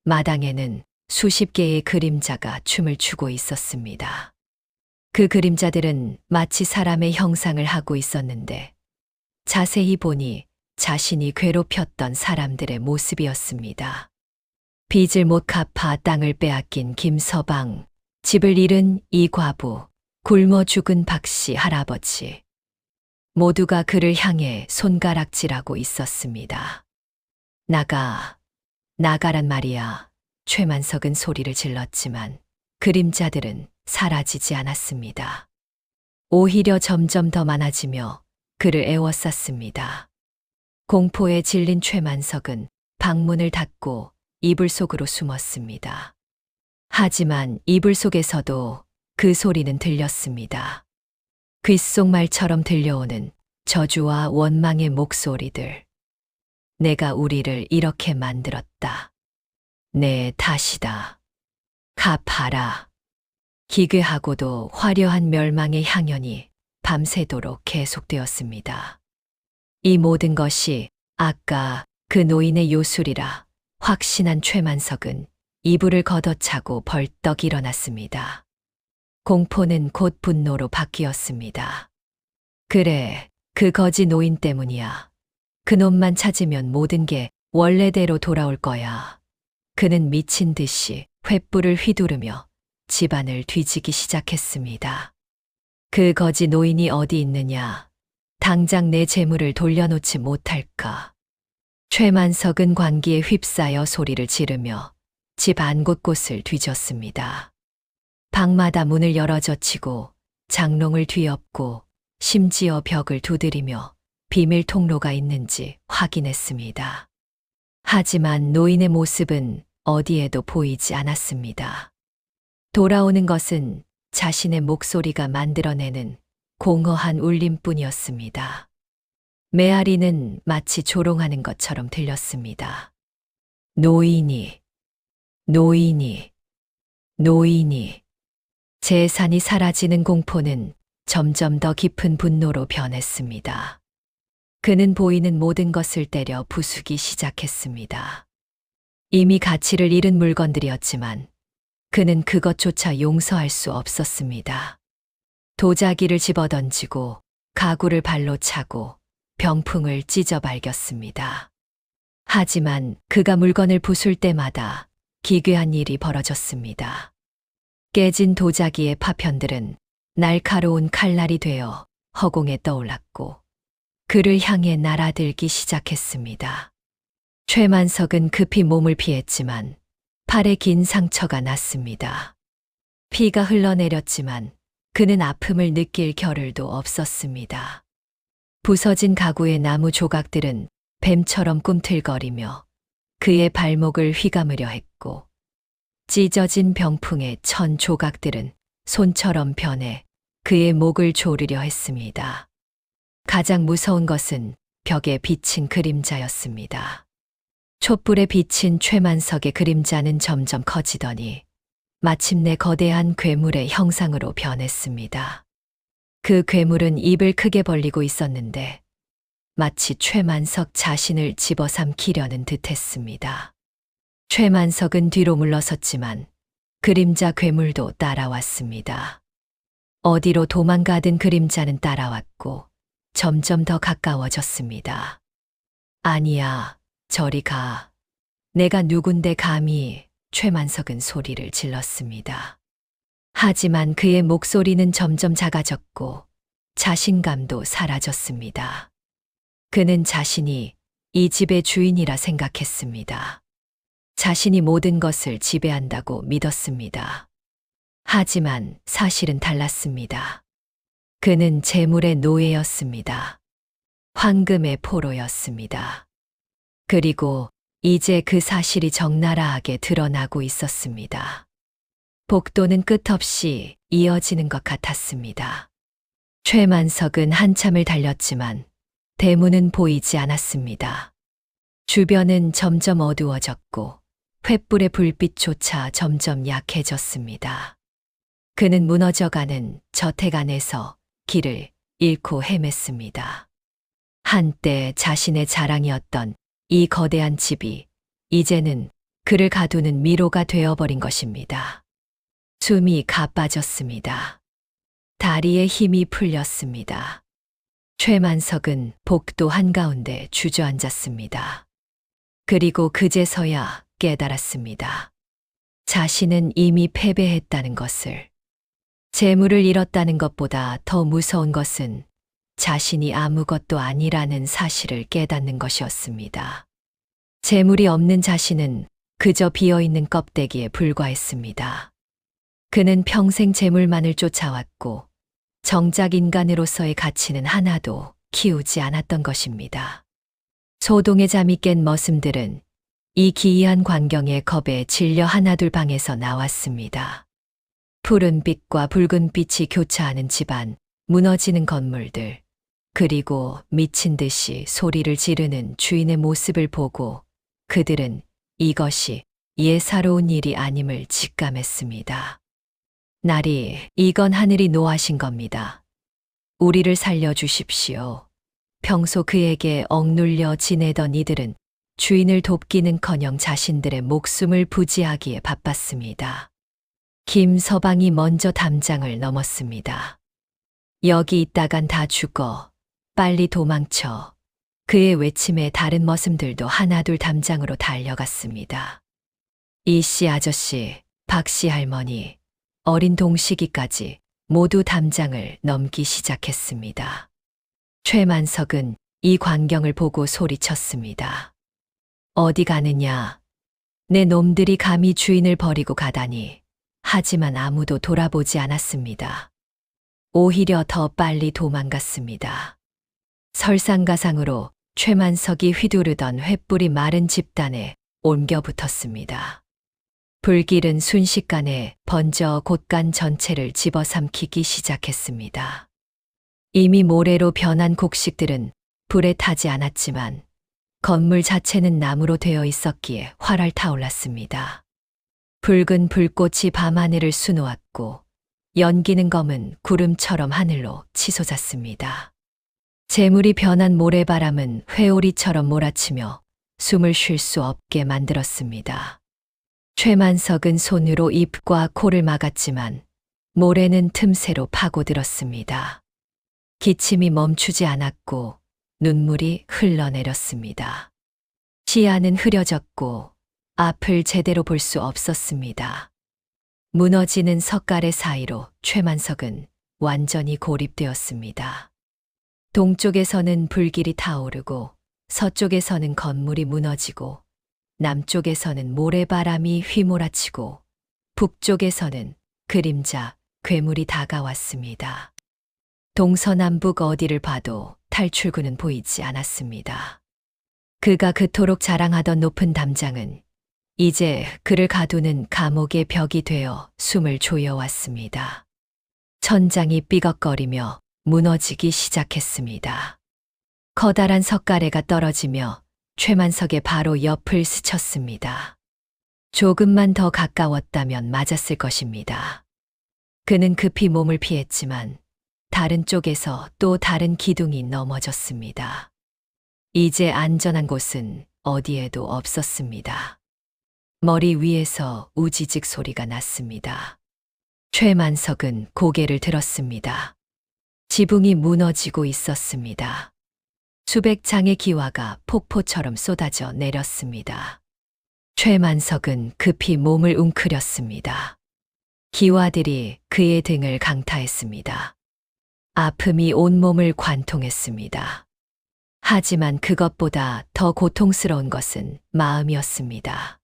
마당에는 수십 개의 그림자가 춤을 추고 있었습니다. 그 그림자들은 마치 사람의 형상을 하고 있었는데 자세히 보니 자신이 괴롭혔던 사람들의 모습이었습니다. 빚을 못 갚아 땅을 빼앗긴 김서방, 집을 잃은 이 과부, 굶어 죽은 박씨 할아버지. 모두가 그를 향해 손가락질하고 있었습니다. 나가란 말이야. 최만석은 소리를 질렀지만 그림자들은 사라지지 않았습니다. 오히려 점점 더 많아지며 그를 애워쌌습니다. 공포에 질린 최만석은 방문을 닫고 이불 속으로 숨었습니다. 하지만 이불 속에서도 그 소리는 들렸습니다. 귓속말처럼 들려오는 저주와 원망의 목소리들. 내가 우리를 이렇게 만들었다. 내 탓이다. 갚아라. 기괴하고도 화려한 멸망의 향연이 밤새도록 계속되었습니다. 이 모든 것이 아까 그 노인의 요술이라 확신한 최만석은 이불을 걷어차고 벌떡 일어났습니다. 공포는 곧 분노로 바뀌었습니다. 그래, 그 거지 노인 때문이야. 그놈만 찾으면 모든 게 원래대로 돌아올 거야. 그는 미친 듯이 횃불을 휘두르며 집안을 뒤지기 시작했습니다. 그 거지 노인이 어디 있느냐? 당장 내 재물을 돌려놓지 못할까? 최만석은 광기에 휩싸여 소리를 지르며 집 안 곳곳을 뒤졌습니다. 방마다 문을 열어 젖히고 장롱을 뒤엎고 심지어 벽을 두드리며 비밀 통로가 있는지 확인했습니다. 하지만 노인의 모습은 어디에도 보이지 않았습니다. 돌아오는 것은 자신의 목소리가 만들어내는 공허한 울림뿐이었습니다. 메아리는 마치 조롱하는 것처럼 들렸습니다. 노인이. 재산이 사라지는 공포는 점점 더 깊은 분노로 변했습니다. 그는 보이는 모든 것을 때려 부수기 시작했습니다. 이미 가치를 잃은 물건들이었지만 그는 그것조차 용서할 수 없었습니다. 도자기를 집어던지고 가구를 발로 차고 병풍을 찢어 발겼습니다. 하지만 그가 물건을 부술 때마다 기괴한 일이 벌어졌습니다. 깨진 도자기의 파편들은 날카로운 칼날이 되어 허공에 떠올랐고 그를 향해 날아들기 시작했습니다. 최만석은 급히 몸을 피했지만 팔에 긴 상처가 났습니다. 피가 흘러내렸지만 그는 아픔을 느낄 겨를도 없었습니다. 부서진 가구의 나무 조각들은 뱀처럼 꿈틀거리며 그의 발목을 휘감으려 했고, 찢어진 병풍의 천 조각들은 손처럼 변해 그의 목을 조르려 했습니다. 가장 무서운 것은 벽에 비친 그림자였습니다. 촛불에 비친 최만석의 그림자는 점점 커지더니 마침내 거대한 괴물의 형상으로 변했습니다. 그 괴물은 입을 크게 벌리고 있었는데 마치 최만석 자신을 집어삼키려는 듯했습니다. 최만석은 뒤로 물러섰지만 그림자 괴물도 따라왔습니다. 어디로 도망가든 그림자는 따라왔고 점점 더 가까워졌습니다. 아니야, 저리 가. 내가 누군데 감히. 최만석은 소리를 질렀습니다. 하지만 그의 목소리는 점점 작아졌고 자신감도 사라졌습니다. 그는 자신이 이 집의 주인이라 생각했습니다. 자신이 모든 것을 지배한다고 믿었습니다. 하지만 사실은 달랐습니다. 그는 재물의 노예였습니다. 황금의 포로였습니다. 그리고 이제 그 사실이 적나라하게 드러나고 있었습니다. 복도는 끝없이 이어지는 것 같았습니다. 최만석은 한참을 달렸지만 대문은 보이지 않았습니다. 주변은 점점 어두워졌고 횃불의 불빛조차 점점 약해졌습니다. 그는 무너져가는 저택 안에서 길을 잃고 헤맸습니다. 한때 자신의 자랑이었던 이 거대한 집이 이제는 그를 가두는 미로가 되어버린 것입니다. 숨이 가빠졌습니다. 다리에 힘이 풀렸습니다. 최만석은 복도 한가운데 주저앉았습니다. 그리고 그제서야 깨달았습니다. 자신은 이미 패배했다는 것을. 재물을 잃었다는 것보다 더 무서운 것은 자신이 아무것도 아니라는 사실을 깨닫는 것이었습니다. 재물이 없는 자신은 그저 비어있는 껍데기에 불과했습니다. 그는 평생 재물만을 쫓아왔고 정작 인간으로서의 가치는 하나도 키우지 않았던 것입니다. 소동의 잠이 깬 머슴들은 이 기이한 광경에 겁에 질려 하나둘 방에서 나왔습니다. 푸른 빛과 붉은 빛이 교차하는 집안, 무너지는 건물들, 그리고 미친 듯이 소리를 지르는 주인의 모습을 보고 그들은 이것이 예사로운 일이 아님을 직감했습니다. 나리, 이건 하늘이 노하신 겁니다. 우리를 살려주십시오. 평소 그에게 억눌려 지내던 이들은 주인을 돕기는커녕 자신들의 목숨을 부지하기에 바빴습니다. 김서방이 먼저 담장을 넘었습니다. 여기 있다간 다 죽어. 빨리 도망쳐. 그의 외침에 다른 머슴들도 하나둘 담장으로 달려갔습니다. 이씨 아저씨, 박씨 할머니, 어린 동식이까지 모두 담장을 넘기 시작했습니다. 최만석은 이 광경을 보고 소리쳤습니다. 어디 가느냐? 내 놈들이 감히 주인을 버리고 가다니. 하지만 아무도 돌아보지 않았습니다. 오히려 더 빨리 도망갔습니다. 설상가상으로 최만석이 휘두르던 횃불이 마른 집단에 옮겨 붙었습니다. 불길은 순식간에 번져 곳간 전체를 집어삼키기 시작했습니다. 이미 모래로 변한 곡식들은 불에 타지 않았지만 건물 자체는 나무로 되어 있었기에 활활 타올랐습니다. 붉은 불꽃이 밤하늘을 수놓았고 연기는 검은 구름처럼 하늘로 치솟았습니다. 재물이 변한 모래바람은 회오리처럼 몰아치며 숨을 쉴 수 없게 만들었습니다. 최만석은 손으로 입과 코를 막았지만 모래는 틈새로 파고들었습니다. 기침이 멈추지 않았고 눈물이 흘러내렸습니다. 시야는 흐려졌고 앞을 제대로 볼 수 없었습니다. 무너지는 석가래 사이로 최만석은 완전히 고립되었습니다. 동쪽에서는 불길이 타오르고 서쪽에서는 건물이 무너지고 남쪽에서는 모래바람이 휘몰아치고 북쪽에서는 그림자, 괴물이 다가왔습니다. 동서남북 어디를 봐도 탈출구는 보이지 않았습니다. 그가 그토록 자랑하던 높은 담장은 이제 그를 가두는 감옥의 벽이 되어 숨을 조여왔습니다. 천장이 삐걱거리며 무너지기 시작했습니다. 커다란 석가래가 떨어지며 최만석의 바로 옆을 스쳤습니다. 조금만 더 가까웠다면 맞았을 것입니다. 그는 급히 몸을 피했지만 다른 쪽에서 또 다른 기둥이 넘어졌습니다. 이제 안전한 곳은 어디에도 없었습니다. 머리 위에서 우지직 소리가 났습니다. 최만석은 고개를 들었습니다. 지붕이 무너지고 있었습니다. 수백 장의 기와가 폭포처럼 쏟아져 내렸습니다. 최만석은 급히 몸을 웅크렸습니다. 기와들이 그의 등을 강타했습니다. 아픔이 온몸을 관통했습니다. 하지만 그것보다 더 고통스러운 것은 마음이었습니다.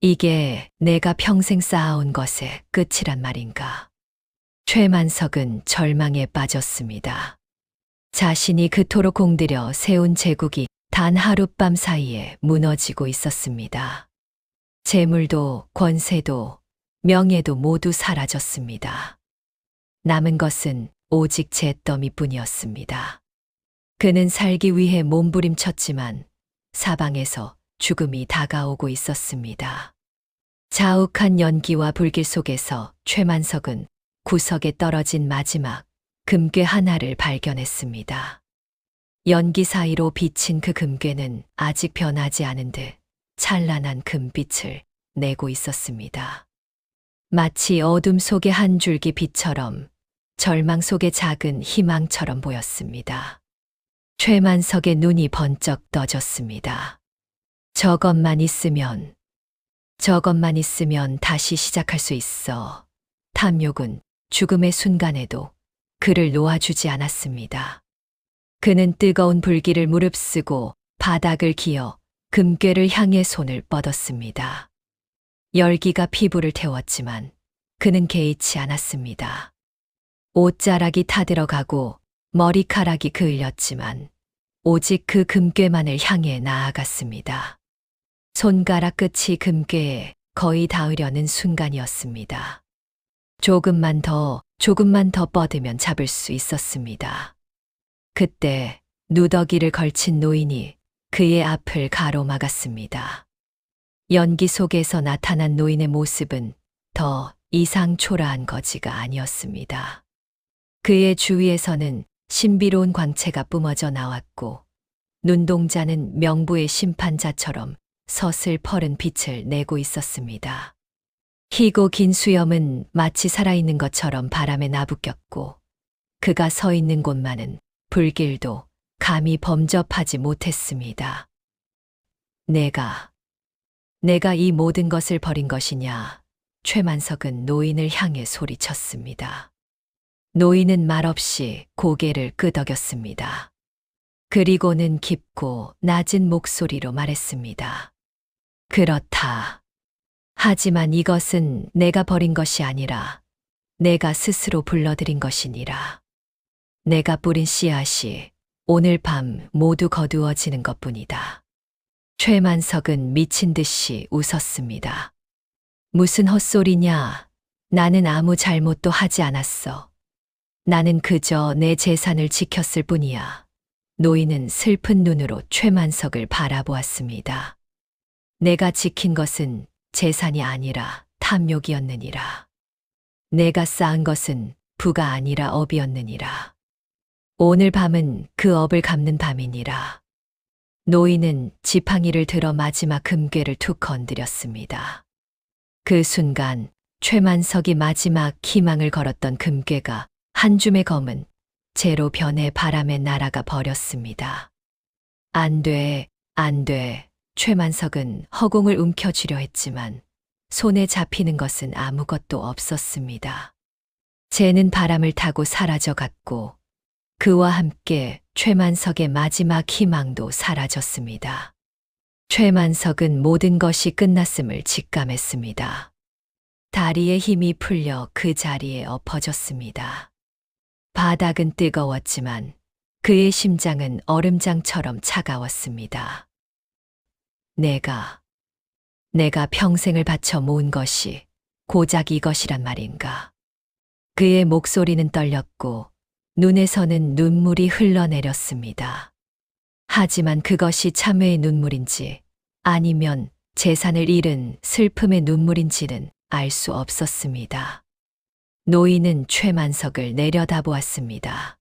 이게 내가 평생 쌓아온 것의 끝이란 말인가. 최만석은 절망에 빠졌습니다. 자신이 그토록 공들여 세운 제국이 단 하룻밤 사이에 무너지고 있었습니다. 재물도 권세도 명예도 모두 사라졌습니다. 남은 것은 오직 잿더미뿐이었습니다. 그는 살기 위해 몸부림쳤지만 사방에서 죽음이 다가오고 있었습니다. 자욱한 연기와 불길 속에서 최만석은 구석에 떨어진 마지막 금괴 하나를 발견했습니다. 연기 사이로 비친 그 금괴는 아직 변하지 않은 듯 찬란한 금빛을 내고 있었습니다. 마치 어둠 속의 한 줄기 빛처럼 절망 속의 작은 희망처럼 보였습니다. 최만석의 눈이 번쩍 떠졌습니다. 저것만 있으면 다시 시작할 수 있어. 탐욕은 죽음의 순간에도 그를 놓아주지 않았습니다. 그는 뜨거운 불길을 무릅쓰고 바닥을 기어 금괴를 향해 손을 뻗었습니다. 열기가 피부를 태웠지만 그는 개의치 않았습니다. 옷자락이 타들어가고 머리카락이 그을렸지만 오직 그 금괴만을 향해 나아갔습니다. 손가락 끝이 금괴에 거의 닿으려는 순간이었습니다. 조금만 더 뻗으면 잡을 수 있었습니다. 그때 누더기를 걸친 노인이 그의 앞을 가로막았습니다. 연기 속에서 나타난 노인의 모습은 더 이상 초라한 거지가 아니었습니다. 그의 주위에서는 신비로운 광채가 뿜어져 나왔고 눈동자는 명부의 심판자처럼 서슬퍼른 빛을 내고 있었습니다. 희고 긴 수염은 마치 살아있는 것처럼 바람에 나부꼈고 그가 서 있는 곳만은 불길도 감히 범접하지 못했습니다. 내가 이 모든 것을 버린 것이냐? 최만석은 노인을 향해 소리쳤습니다. 노인은 말없이 고개를 끄덕였습니다. 그리고는 깊고 낮은 목소리로 말했습니다. 그렇다. 하지만 이것은 내가 버린 것이 아니라 내가 스스로 불러들인 것이니라. 내가 뿌린 씨앗이 오늘 밤 모두 거두어지는 것뿐이다. 최만석은 미친 듯이 웃었습니다. 무슨 헛소리냐? 나는 아무 잘못도 하지 않았어. 나는 그저 내 재산을 지켰을 뿐이야. 노인은 슬픈 눈으로 최만석을 바라보았습니다. 내가 지킨 것은 재산이 아니라 탐욕이었느니라. 내가 쌓은 것은 부가 아니라 업이었느니라. 오늘 밤은 그 업을 갚는 밤이니라. 노인은 지팡이를 들어 마지막 금괴를 툭 건드렸습니다. 그 순간 최만석이 마지막 희망을 걸었던 금괴가 한 줌의 검은 재로 변해 바람에 날아가 버렸습니다. 안 돼, 안 돼. 최만석은 허공을 움켜쥐려 했지만 손에 잡히는 것은 아무것도 없었습니다. 재는 바람을 타고 사라져갔고 그와 함께 최만석의 마지막 희망도 사라졌습니다. 최만석은 모든 것이 끝났음을 직감했습니다. 다리에 힘이 풀려 그 자리에 엎어졌습니다. 바닥은 뜨거웠지만 그의 심장은 얼음장처럼 차가웠습니다. 내가 평생을 바쳐 모은 것이 고작 이것이란 말인가. 그의 목소리는 떨렸고 눈에서는 눈물이 흘러내렸습니다. 하지만 그것이 참회의 눈물인지 아니면 재산을 잃은 슬픔의 눈물인지는 알 수 없었습니다. 노인은 최만석을 내려다보았습니다.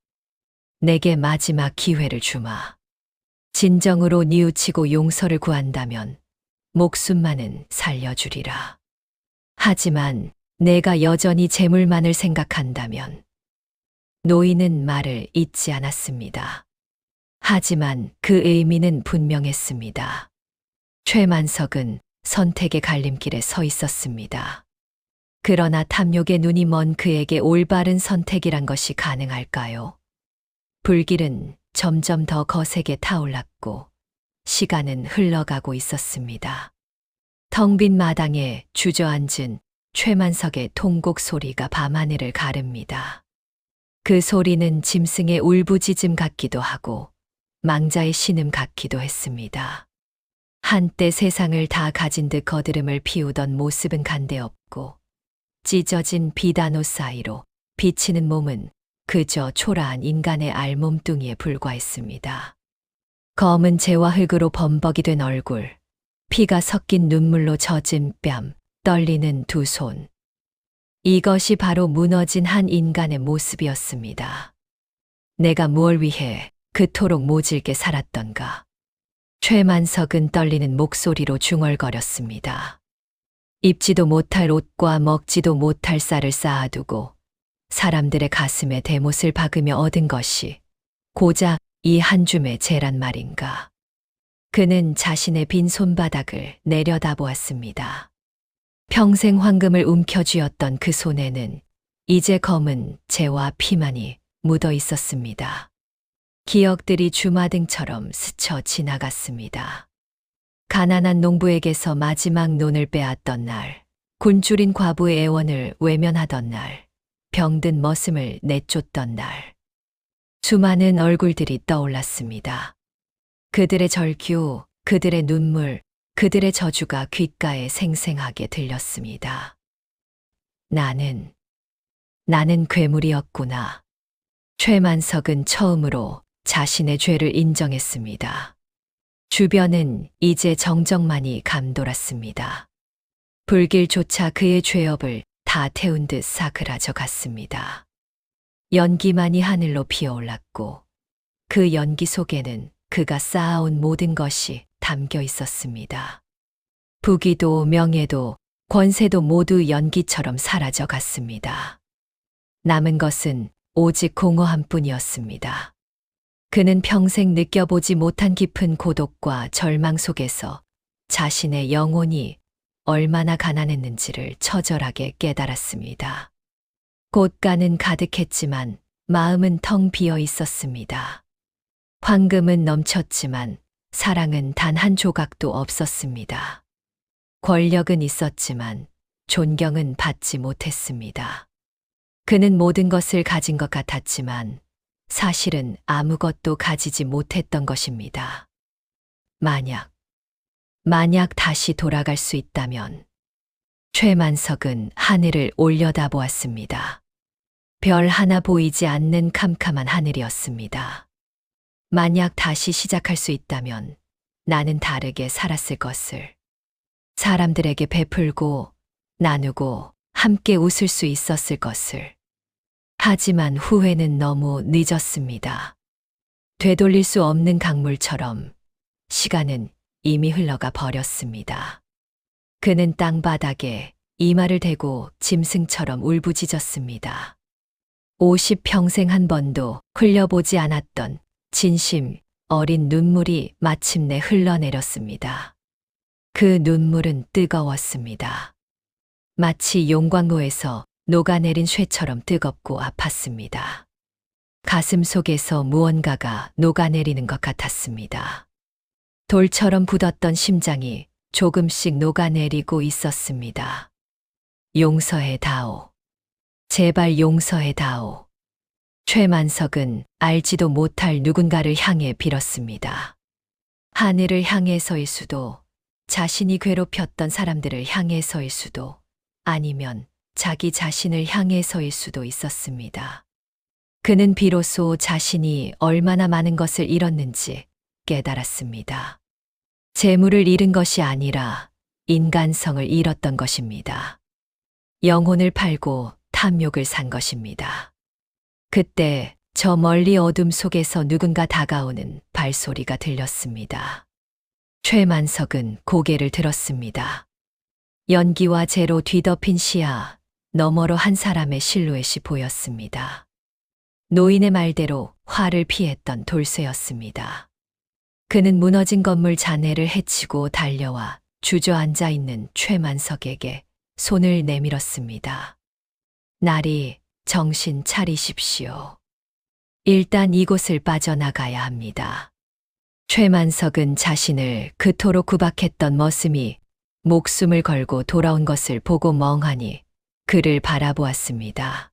내게 마지막 기회를 주마. 진정으로 뉘우치고 용서를 구한다면 목숨만은 살려주리라. 하지만 내가 여전히 재물만을 생각한다면 노인은 말을 잇지 않았습니다. 하지만 그 의미는 분명했습니다. 최만석은 선택의 갈림길에 서 있었습니다. 그러나 탐욕의 눈이 먼 그에게 올바른 선택이란 것이 가능할까요? 불길은 점점 더 거세게 타올랐고 시간은 흘러가고 있었습니다. 텅 빈 마당에 주저앉은 최만석의 통곡 소리가 밤하늘을 가릅니다. 그 소리는 짐승의 울부짖음 같기도 하고 망자의 신음 같기도 했습니다. 한때 세상을 다 가진 듯 거드름을 피우던 모습은 간데없고 찢어진 비단옷 사이로 비치는 몸은 그저 초라한 인간의 알몸뚱이에 불과했습니다. 검은 재와 흙으로 범벅이 된 얼굴, 피가 섞인 눈물로 젖은 뺨, 떨리는 두 손. 이것이 바로 무너진 한 인간의 모습이었습니다. 내가 무엇을 위해 그토록 모질게 살았던가. 최만석은 떨리는 목소리로 중얼거렸습니다. 입지도 못할 옷과 먹지도 못할 쌀을 쌓아두고 사람들의 가슴에 대못을 박으며 얻은 것이 고작 이 한 줌의 재란 말인가. 그는 자신의 빈 손바닥을 내려다보았습니다. 평생 황금을 움켜쥐었던 그 손에는 이제 검은 재와 피만이 묻어 있었습니다. 기억들이 주마등처럼 스쳐 지나갔습니다. 가난한 농부에게서 마지막 논을 빼앗던 날, 굶주린 과부의 애원을 외면하던 날, 병든 머슴을 내쫓던 날. 수많은 얼굴들이 떠올랐습니다. 그들의 절규, 그들의 눈물, 그들의 저주가 귓가에 생생하게 들렸습니다. 나는 괴물이었구나. 최만석은 처음으로 자신의 죄를 인정했습니다. 주변은 이제 정적만이 감돌았습니다. 불길조차 그의 죄업을 다 태운 듯 사그라져 갔습니다. 연기만이 하늘로 피어올랐고 그 연기 속에는 그가 쌓아온 모든 것이 담겨 있었습니다. 부귀도 명예도 권세도 모두 연기처럼 사라져 갔습니다. 남은 것은 오직 공허함 뿐이었습니다. 그는 평생 느껴보지 못한 깊은 고독과 절망 속에서 자신의 영혼이 얼마나 가난했는지를 처절하게 깨달았습니다. 곳간은 가득했지만 마음은 텅 비어 있었습니다. 황금은 넘쳤지만 사랑은 단 한 조각도 없었습니다. 권력은 있었지만 존경은 받지 못했습니다. 그는 모든 것을 가진 것 같았지만 사실은 아무것도 가지지 못했던 것입니다. 만약 다시 돌아갈 수 있다면. 최만석은 하늘을 올려다보았습니다. 별 하나 보이지 않는 캄캄한 하늘이었습니다. 만약 다시 시작할 수 있다면 나는 다르게 살았을 것을. 사람들에게 베풀고 나누고 함께 웃을 수 있었을 것을. 하지만 후회는 너무 늦었습니다. 되돌릴 수 없는 강물처럼 시간은 이미 흘러가 버렸습니다. 그는 땅바닥에 이마를 대고 짐승처럼 울부짖었습니다. 50평생 한 번도 흘려보지 않았던 진심 어린 눈물이 마침내 흘러내렸습니다. 그 눈물은 뜨거웠습니다. 마치 용광로에서 녹아내린 쇠처럼 뜨겁고 아팠습니다. 가슴 속에서 무언가가 녹아내리는 것 같았습니다. 돌처럼 굳었던 심장이 조금씩 녹아내리고 있었습니다. 용서해다오. 제발 용서해다오. 최만석은 알지도 못할 누군가를 향해 빌었습니다. 하늘을 향해서일 수도, 자신이 괴롭혔던 사람들을 향해서일 수도, 아니면 자기 자신을 향해서일 수도 있었습니다. 그는 비로소 자신이 얼마나 많은 것을 잃었는지 깨달았습니다. 재물을 잃은 것이 아니라 인간성을 잃었던 것입니다. 영혼을 팔고 탐욕을 산 것입니다. 그때 저 멀리 어둠 속에서 누군가 다가오는 발소리가 들렸습니다. 최만석은 고개를 들었습니다. 연기와 재로 뒤덮인 시야 너머로 한 사람의 실루엣이 보였습니다. 노인의 말대로 화를 피했던 돌쇠였습니다. 그는 무너진 건물 잔해를 헤치고 달려와 주저앉아 있는 최만석에게 손을 내밀었습니다. 나리, 정신 차리십시오. 일단 이곳을 빠져나가야 합니다. 최만석은 자신을 그토록 구박했던 머슴이 목숨을 걸고 돌아온 것을 보고 멍하니 그를 바라보았습니다.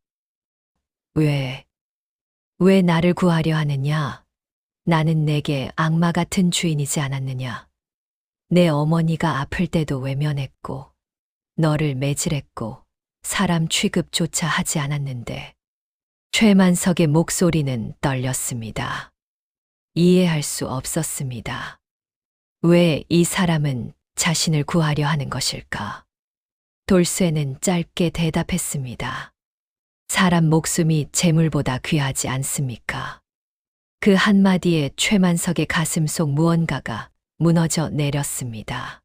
왜 나를 구하려 하느냐? 나는 내게 악마 같은 주인이지 않았느냐? 내 어머니가 아플 때도 외면했고, 너를 매질했고, 사람 취급조차 하지 않았는데. 최만석의 목소리는 떨렸습니다. 이해할 수 없었습니다. 왜 이 사람은 자신을 구하려 하는 것일까? 돌쇠는 짧게 대답했습니다. 사람 목숨이 재물보다 귀하지 않습니까? 그 한마디에 최만석의 가슴 속 무언가가 무너져 내렸습니다.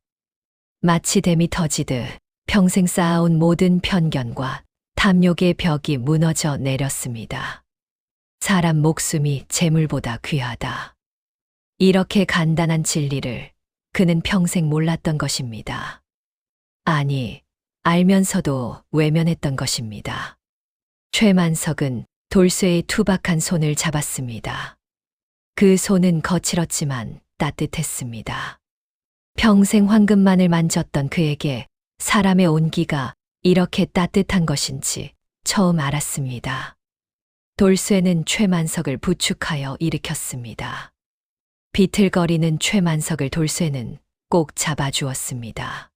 마치 댐이 터지듯 평생 쌓아온 모든 편견과 탐욕의 벽이 무너져 내렸습니다. 사람 목숨이 재물보다 귀하다. 이렇게 간단한 진리를 그는 평생 몰랐던 것입니다. 아니, 알면서도 외면했던 것입니다. 최만석은 돌쇠의 투박한 손을 잡았습니다. 그 손은 거칠었지만 따뜻했습니다. 평생 황금만을 만졌던 그에게 사람의 온기가 이렇게 따뜻한 것인지 처음 알았습니다. 돌쇠는 최만석을 부축하여 일으켰습니다. 비틀거리는 최만석을 돌쇠는 꼭 잡아주었습니다.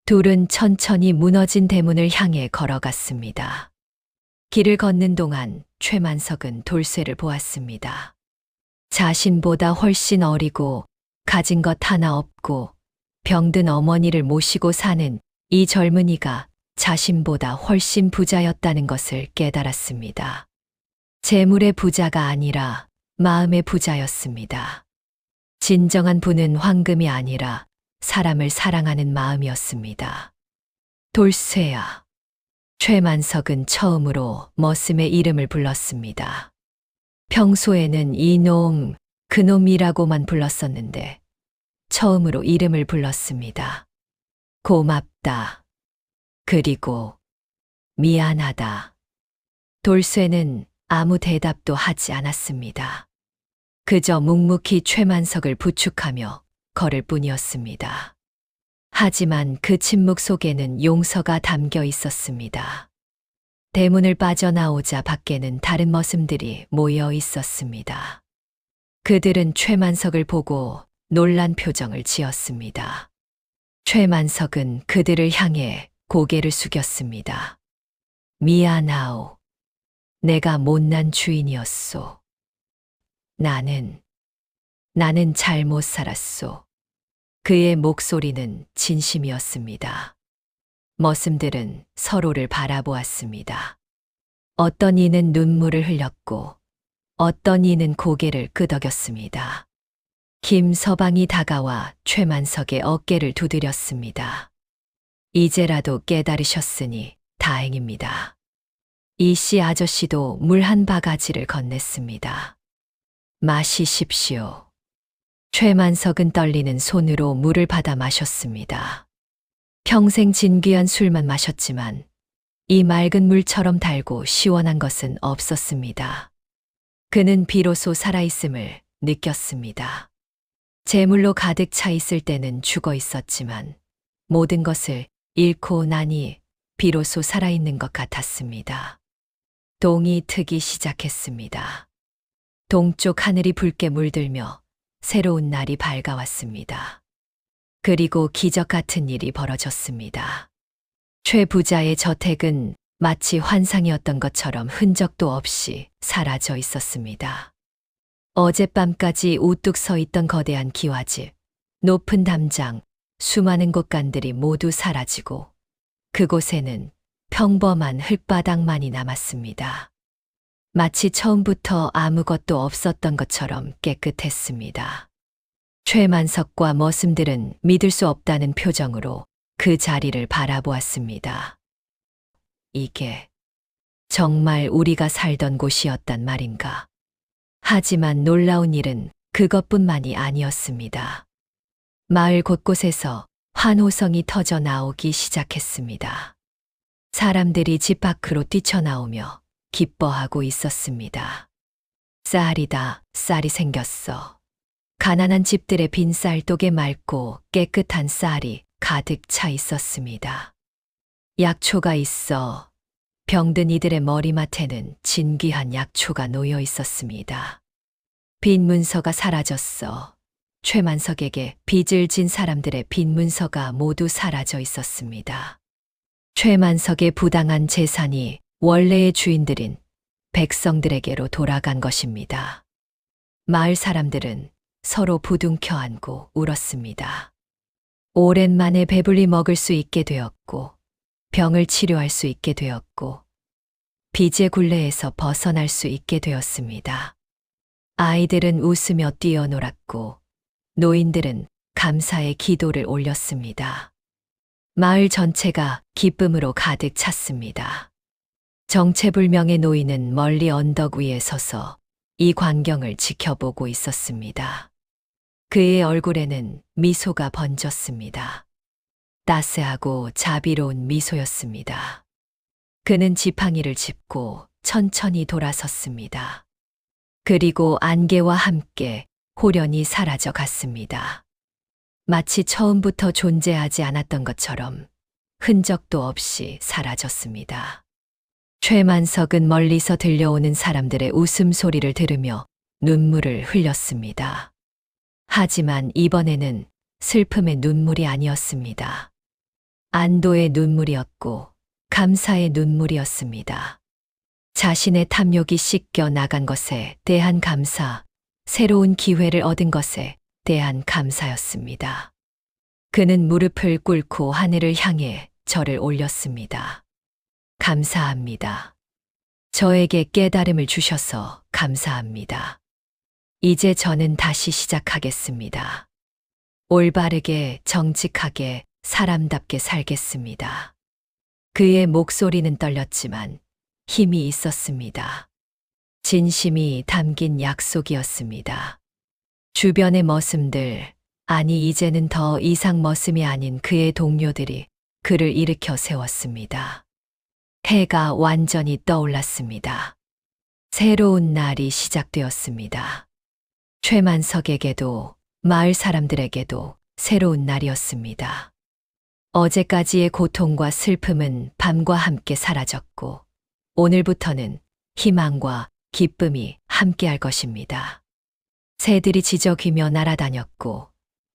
둘은 천천히 무너진 대문을 향해 걸어갔습니다. 길을 걷는 동안 최만석은 돌쇠를 보았습니다. 자신보다 훨씬 어리고 가진 것 하나 없고 병든 어머니를 모시고 사는 이 젊은이가 자신보다 훨씬 부자였다는 것을 깨달았습니다. 재물의 부자가 아니라 마음의 부자였습니다. 진정한 부는 황금이 아니라 사람을 사랑하는 마음이었습니다. 돌쇠야. 최만석은 처음으로 머슴의 이름을 불렀습니다. 평소에는 이놈, 그놈이라고만 불렀었는데 처음으로 이름을 불렀습니다. 고맙다. 그리고 미안하다. 돌쇠는 아무 대답도 하지 않았습니다. 그저 묵묵히 최만석을 부축하며 걸을 뿐이었습니다. 하지만 그 침묵 속에는 용서가 담겨 있었습니다. 대문을 빠져나오자 밖에는 다른 머슴들이 모여 있었습니다. 그들은 최만석을 보고 놀란 표정을 지었습니다. 최만석은 그들을 향해 고개를 숙였습니다. 미안하오. 내가 못난 주인이었소. 나는 잘못 살았소. 그의 목소리는 진심이었습니다. 머슴들은 서로를 바라보았습니다. 어떤 이는 눈물을 흘렸고 어떤 이는 고개를 끄덕였습니다. 김서방이 다가와 최만석의 어깨를 두드렸습니다. 이제라도 깨달으셨으니 다행입니다. 이씨 아저씨도 물 한 바가지를 건넸습니다. 마시십시오. 최만석은 떨리는 손으로 물을 받아 마셨습니다. 평생 진귀한 술만 마셨지만 이 맑은 물처럼 달고 시원한 것은 없었습니다. 그는 비로소 살아있음을 느꼈습니다. 재물로 가득 차 있을 때는 죽어 있었지만 모든 것을 잃고 나니 비로소 살아있는 것 같았습니다. 동이 트기 시작했습니다. 동쪽 하늘이 붉게 물들며 새로운 날이 밝아왔습니다. 그리고 기적 같은 일이 벌어졌습니다. 최 부자의 저택은 마치 환상이었던 것처럼 흔적도 없이 사라져 있었습니다. 어젯밤까지 우뚝 서 있던 거대한 기와집, 높은 담장, 수많은 곳간들이 모두 사라지고 그곳에는 평범한 흙바닥만이 남았습니다. 마치 처음부터 아무것도 없었던 것처럼 깨끗했습니다. 최만석과 머슴들은 믿을 수 없다는 표정으로 그 자리를 바라보았습니다. 이게 정말 우리가 살던 곳이었단 말인가? 하지만 놀라운 일은 그것뿐만이 아니었습니다. 마을 곳곳에서 환호성이 터져 나오기 시작했습니다. 사람들이 집 밖으로 뛰쳐나오며 기뻐하고 있었습니다. 쌀이다, 쌀이 생겼어. 가난한 집들의 빈 쌀독에 맑고 깨끗한 쌀이 가득 차 있었습니다. 약초가 있어. 병든 이들의 머리맡에는 진귀한 약초가 놓여 있었습니다. 빈 문서가 사라졌어. 최만석에게 빚을 진 사람들의 빈 문서가 모두 사라져 있었습니다. 최만석의 부당한 재산이 원래의 주인들인 백성들에게로 돌아간 것입니다. 마을 사람들은 서로 부둥켜 안고 울었습니다. 오랜만에 배불리 먹을 수 있게 되었고, 병을 치료할 수 있게 되었고, 빚의 굴레에서 벗어날 수 있게 되었습니다. 아이들은 웃으며 뛰어놀았고, 노인들은 감사의 기도를 올렸습니다. 마을 전체가 기쁨으로 가득 찼습니다. 정체불명의 노인은 멀리 언덕 위에 서서 이 광경을 지켜보고 있었습니다. 그의 얼굴에는 미소가 번졌습니다. 따스하고 자비로운 미소였습니다. 그는 지팡이를 짚고 천천히 돌아섰습니다. 그리고 안개와 함께 호련히 사라져 갔습니다. 마치 처음부터 존재하지 않았던 것처럼 흔적도 없이 사라졌습니다. 최만석은 멀리서 들려오는 사람들의 웃음소리를 들으며 눈물을 흘렸습니다. 하지만 이번에는 슬픔의 눈물이 아니었습니다. 안도의 눈물이었고 감사의 눈물이었습니다. 자신의 탐욕이 씻겨 나간 것에 대한 감사, 새로운 기회를 얻은 것에 대한 감사였습니다. 그는 무릎을 꿇고 하늘을 향해 절을 올렸습니다. 감사합니다. 저에게 깨달음을 주셔서 감사합니다. 이제 저는 다시 시작하겠습니다. 올바르게, 정직하게, 사람답게 살겠습니다. 그의 목소리는 떨렸지만 힘이 있었습니다. 진심이 담긴 약속이었습니다. 주변의 머슴들, 아니 이제는 더 이상 머슴이 아닌 그의 동료들이 그를 일으켜 세웠습니다. 해가 완전히 떠올랐습니다. 새로운 날이 시작되었습니다. 최만석에게도 마을 사람들에게도 새로운 날이었습니다. 어제까지의 고통과 슬픔은 밤과 함께 사라졌고 오늘부터는 희망과 기쁨이 함께할 것입니다. 새들이 지저귀며 날아다녔고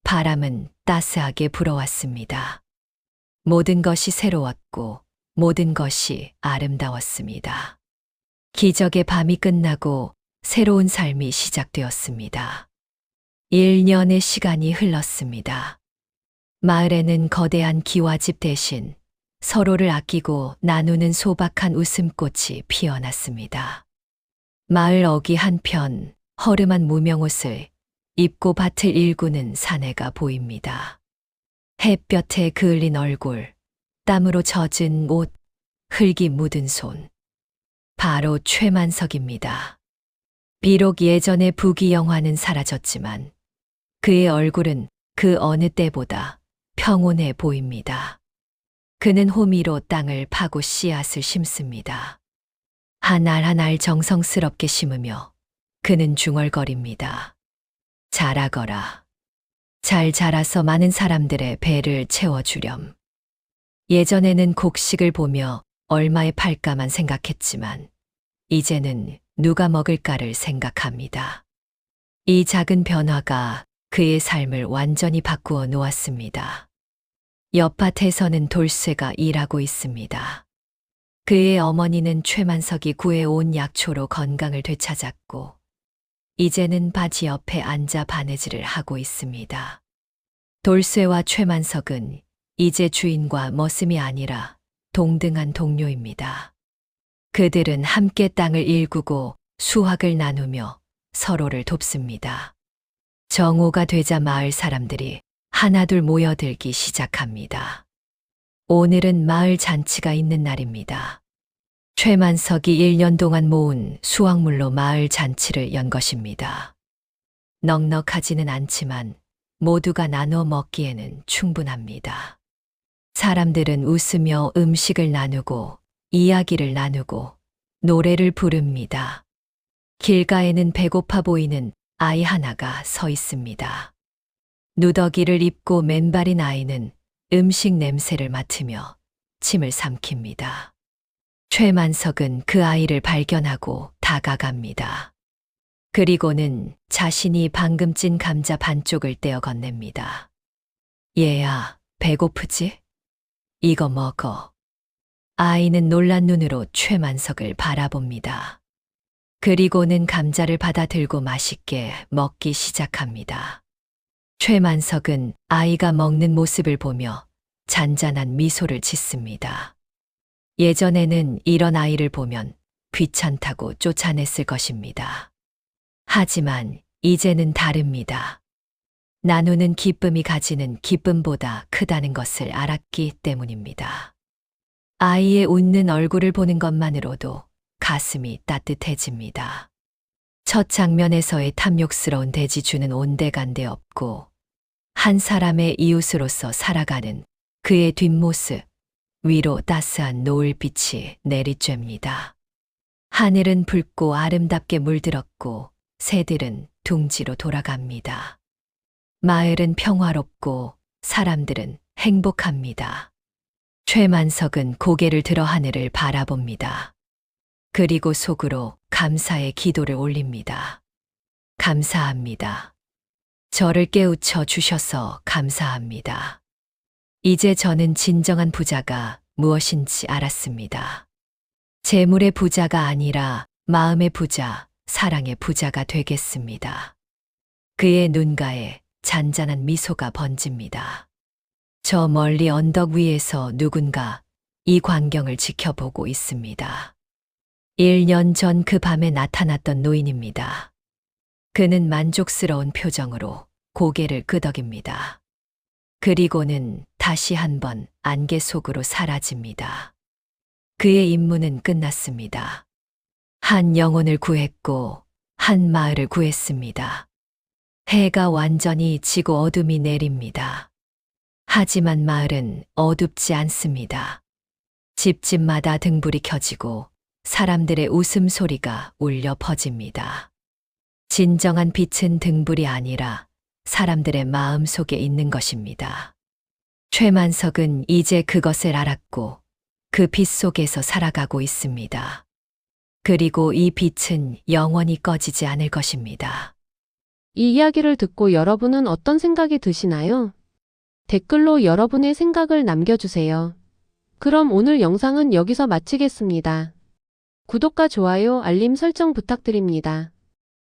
바람은 따스하게 불어왔습니다. 모든 것이 새로웠고 모든 것이 아름다웠습니다. 기적의 밤이 끝나고 새로운 삶이 시작되었습니다. 1년의 시간이 흘렀습니다. 마을에는 거대한 기와집 대신 서로를 아끼고 나누는 소박한 웃음꽃이 피어났습니다. 마을 어귀 한편 허름한 무명옷을 입고 밭을 일구는 사내가 보입니다. 햇볕에 그을린 얼굴, 땀으로 젖은 옷, 흙이 묻은 손. 바로 최만석입니다. 비록 예전의 부귀영화는 사라졌지만 그의 얼굴은 그 어느 때보다 평온해 보입니다. 그는 호미로 땅을 파고 씨앗을 심습니다. 한 알 한 알 정성스럽게 심으며 그는 중얼거립니다. 자라거라. 잘 자라서 많은 사람들의 배를 채워주렴. 예전에는 곡식을 보며 얼마에 팔까만 생각했지만 이제는 누가 먹을까를 생각합니다. 이 작은 변화가 그의 삶을 완전히 바꾸어 놓았습니다. 옆밭에서는 돌쇠가 일하고 있습니다. 그의 어머니는 최만석이 구해온 약초로 건강을 되찾았고 이제는 바지 옆에 앉아 바느질을 하고 있습니다. 돌쇠와 최만석은 이제 주인과 머슴이 아니라 동등한 동료입니다. 그들은 함께 땅을 일구고 수확을 나누며 서로를 돕습니다. 정오가 되자 마을 사람들이 하나둘 모여들기 시작합니다. 오늘은 마을 잔치가 있는 날입니다. 최만석이 1년 동안 모은 수확물로 마을 잔치를 연 것입니다. 넉넉하지는 않지만 모두가 나눠 먹기에는 충분합니다. 사람들은 웃으며 음식을 나누고 이야기를 나누고 노래를 부릅니다. 길가에는 배고파 보이는 아이 하나가 서 있습니다. 누더기를 입고 맨발인 아이는 음식 냄새를 맡으며 침을 삼킵니다. 최만석은 그 아이를 발견하고 다가갑니다. 그리고는 자신이 방금 찐 감자 반쪽을 떼어 건넵니다. 얘야, 배고프지? 이거 먹어. 아이는 놀란 눈으로 최만석을 바라봅니다. 그리고는 감자를 받아 들고 맛있게 먹기 시작합니다. 최만석은 아이가 먹는 모습을 보며 잔잔한 미소를 짓습니다. 예전에는 이런 아이를 보면 귀찮다고 쫓아냈을 것입니다. 하지만 이제는 다릅니다. 나누는 기쁨이 가지는 기쁨보다 크다는 것을 알았기 때문입니다. 아이의 웃는 얼굴을 보는 것만으로도 가슴이 따뜻해집니다. 첫 장면에서의 탐욕스러운 대지주는 온데간데 없고 한 사람의 이웃으로서 살아가는 그의 뒷모습 위로 따스한 노을빛이 내리쬐입니다. 하늘은 붉고 아름답게 물들었고 새들은 둥지로 돌아갑니다. 마을은 평화롭고 사람들은 행복합니다. 최만석은 고개를 들어 하늘을 바라봅니다. 그리고 속으로 감사의 기도를 올립니다. 감사합니다. 저를 깨우쳐 주셔서 감사합니다. 이제 저는 진정한 부자가 무엇인지 알았습니다. 재물의 부자가 아니라 마음의 부자, 사랑의 부자가 되겠습니다. 그의 눈가에 잔잔한 미소가 번집니다. 저 멀리 언덕 위에서 누군가 이 광경을 지켜보고 있습니다. 1년 전 그 밤에 나타났던 노인입니다. 그는 만족스러운 표정으로 고개를 끄덕입니다. 그리고는 다시 한번 안개 속으로 사라집니다. 그의 임무는 끝났습니다. 한 영혼을 구했고 한 마을을 구했습니다. 해가 완전히 지고 어둠이 내립니다. 하지만 마을은 어둡지 않습니다. 집집마다 등불이 켜지고 사람들의 웃음소리가 울려 퍼집니다. 진정한 빛은 등불이 아니라 사람들의 마음 속에 있는 것입니다. 최만석은 이제 그것을 알았고 그 빛 속에서 살아가고 있습니다. 그리고 이 빛은 영원히 꺼지지 않을 것입니다. 이 이야기를 듣고 여러분은 어떤 생각이 드시나요? 댓글로 여러분의 생각을 남겨주세요. 그럼 오늘 영상은 여기서 마치겠습니다. 구독과 좋아요, 알림 설정 부탁드립니다.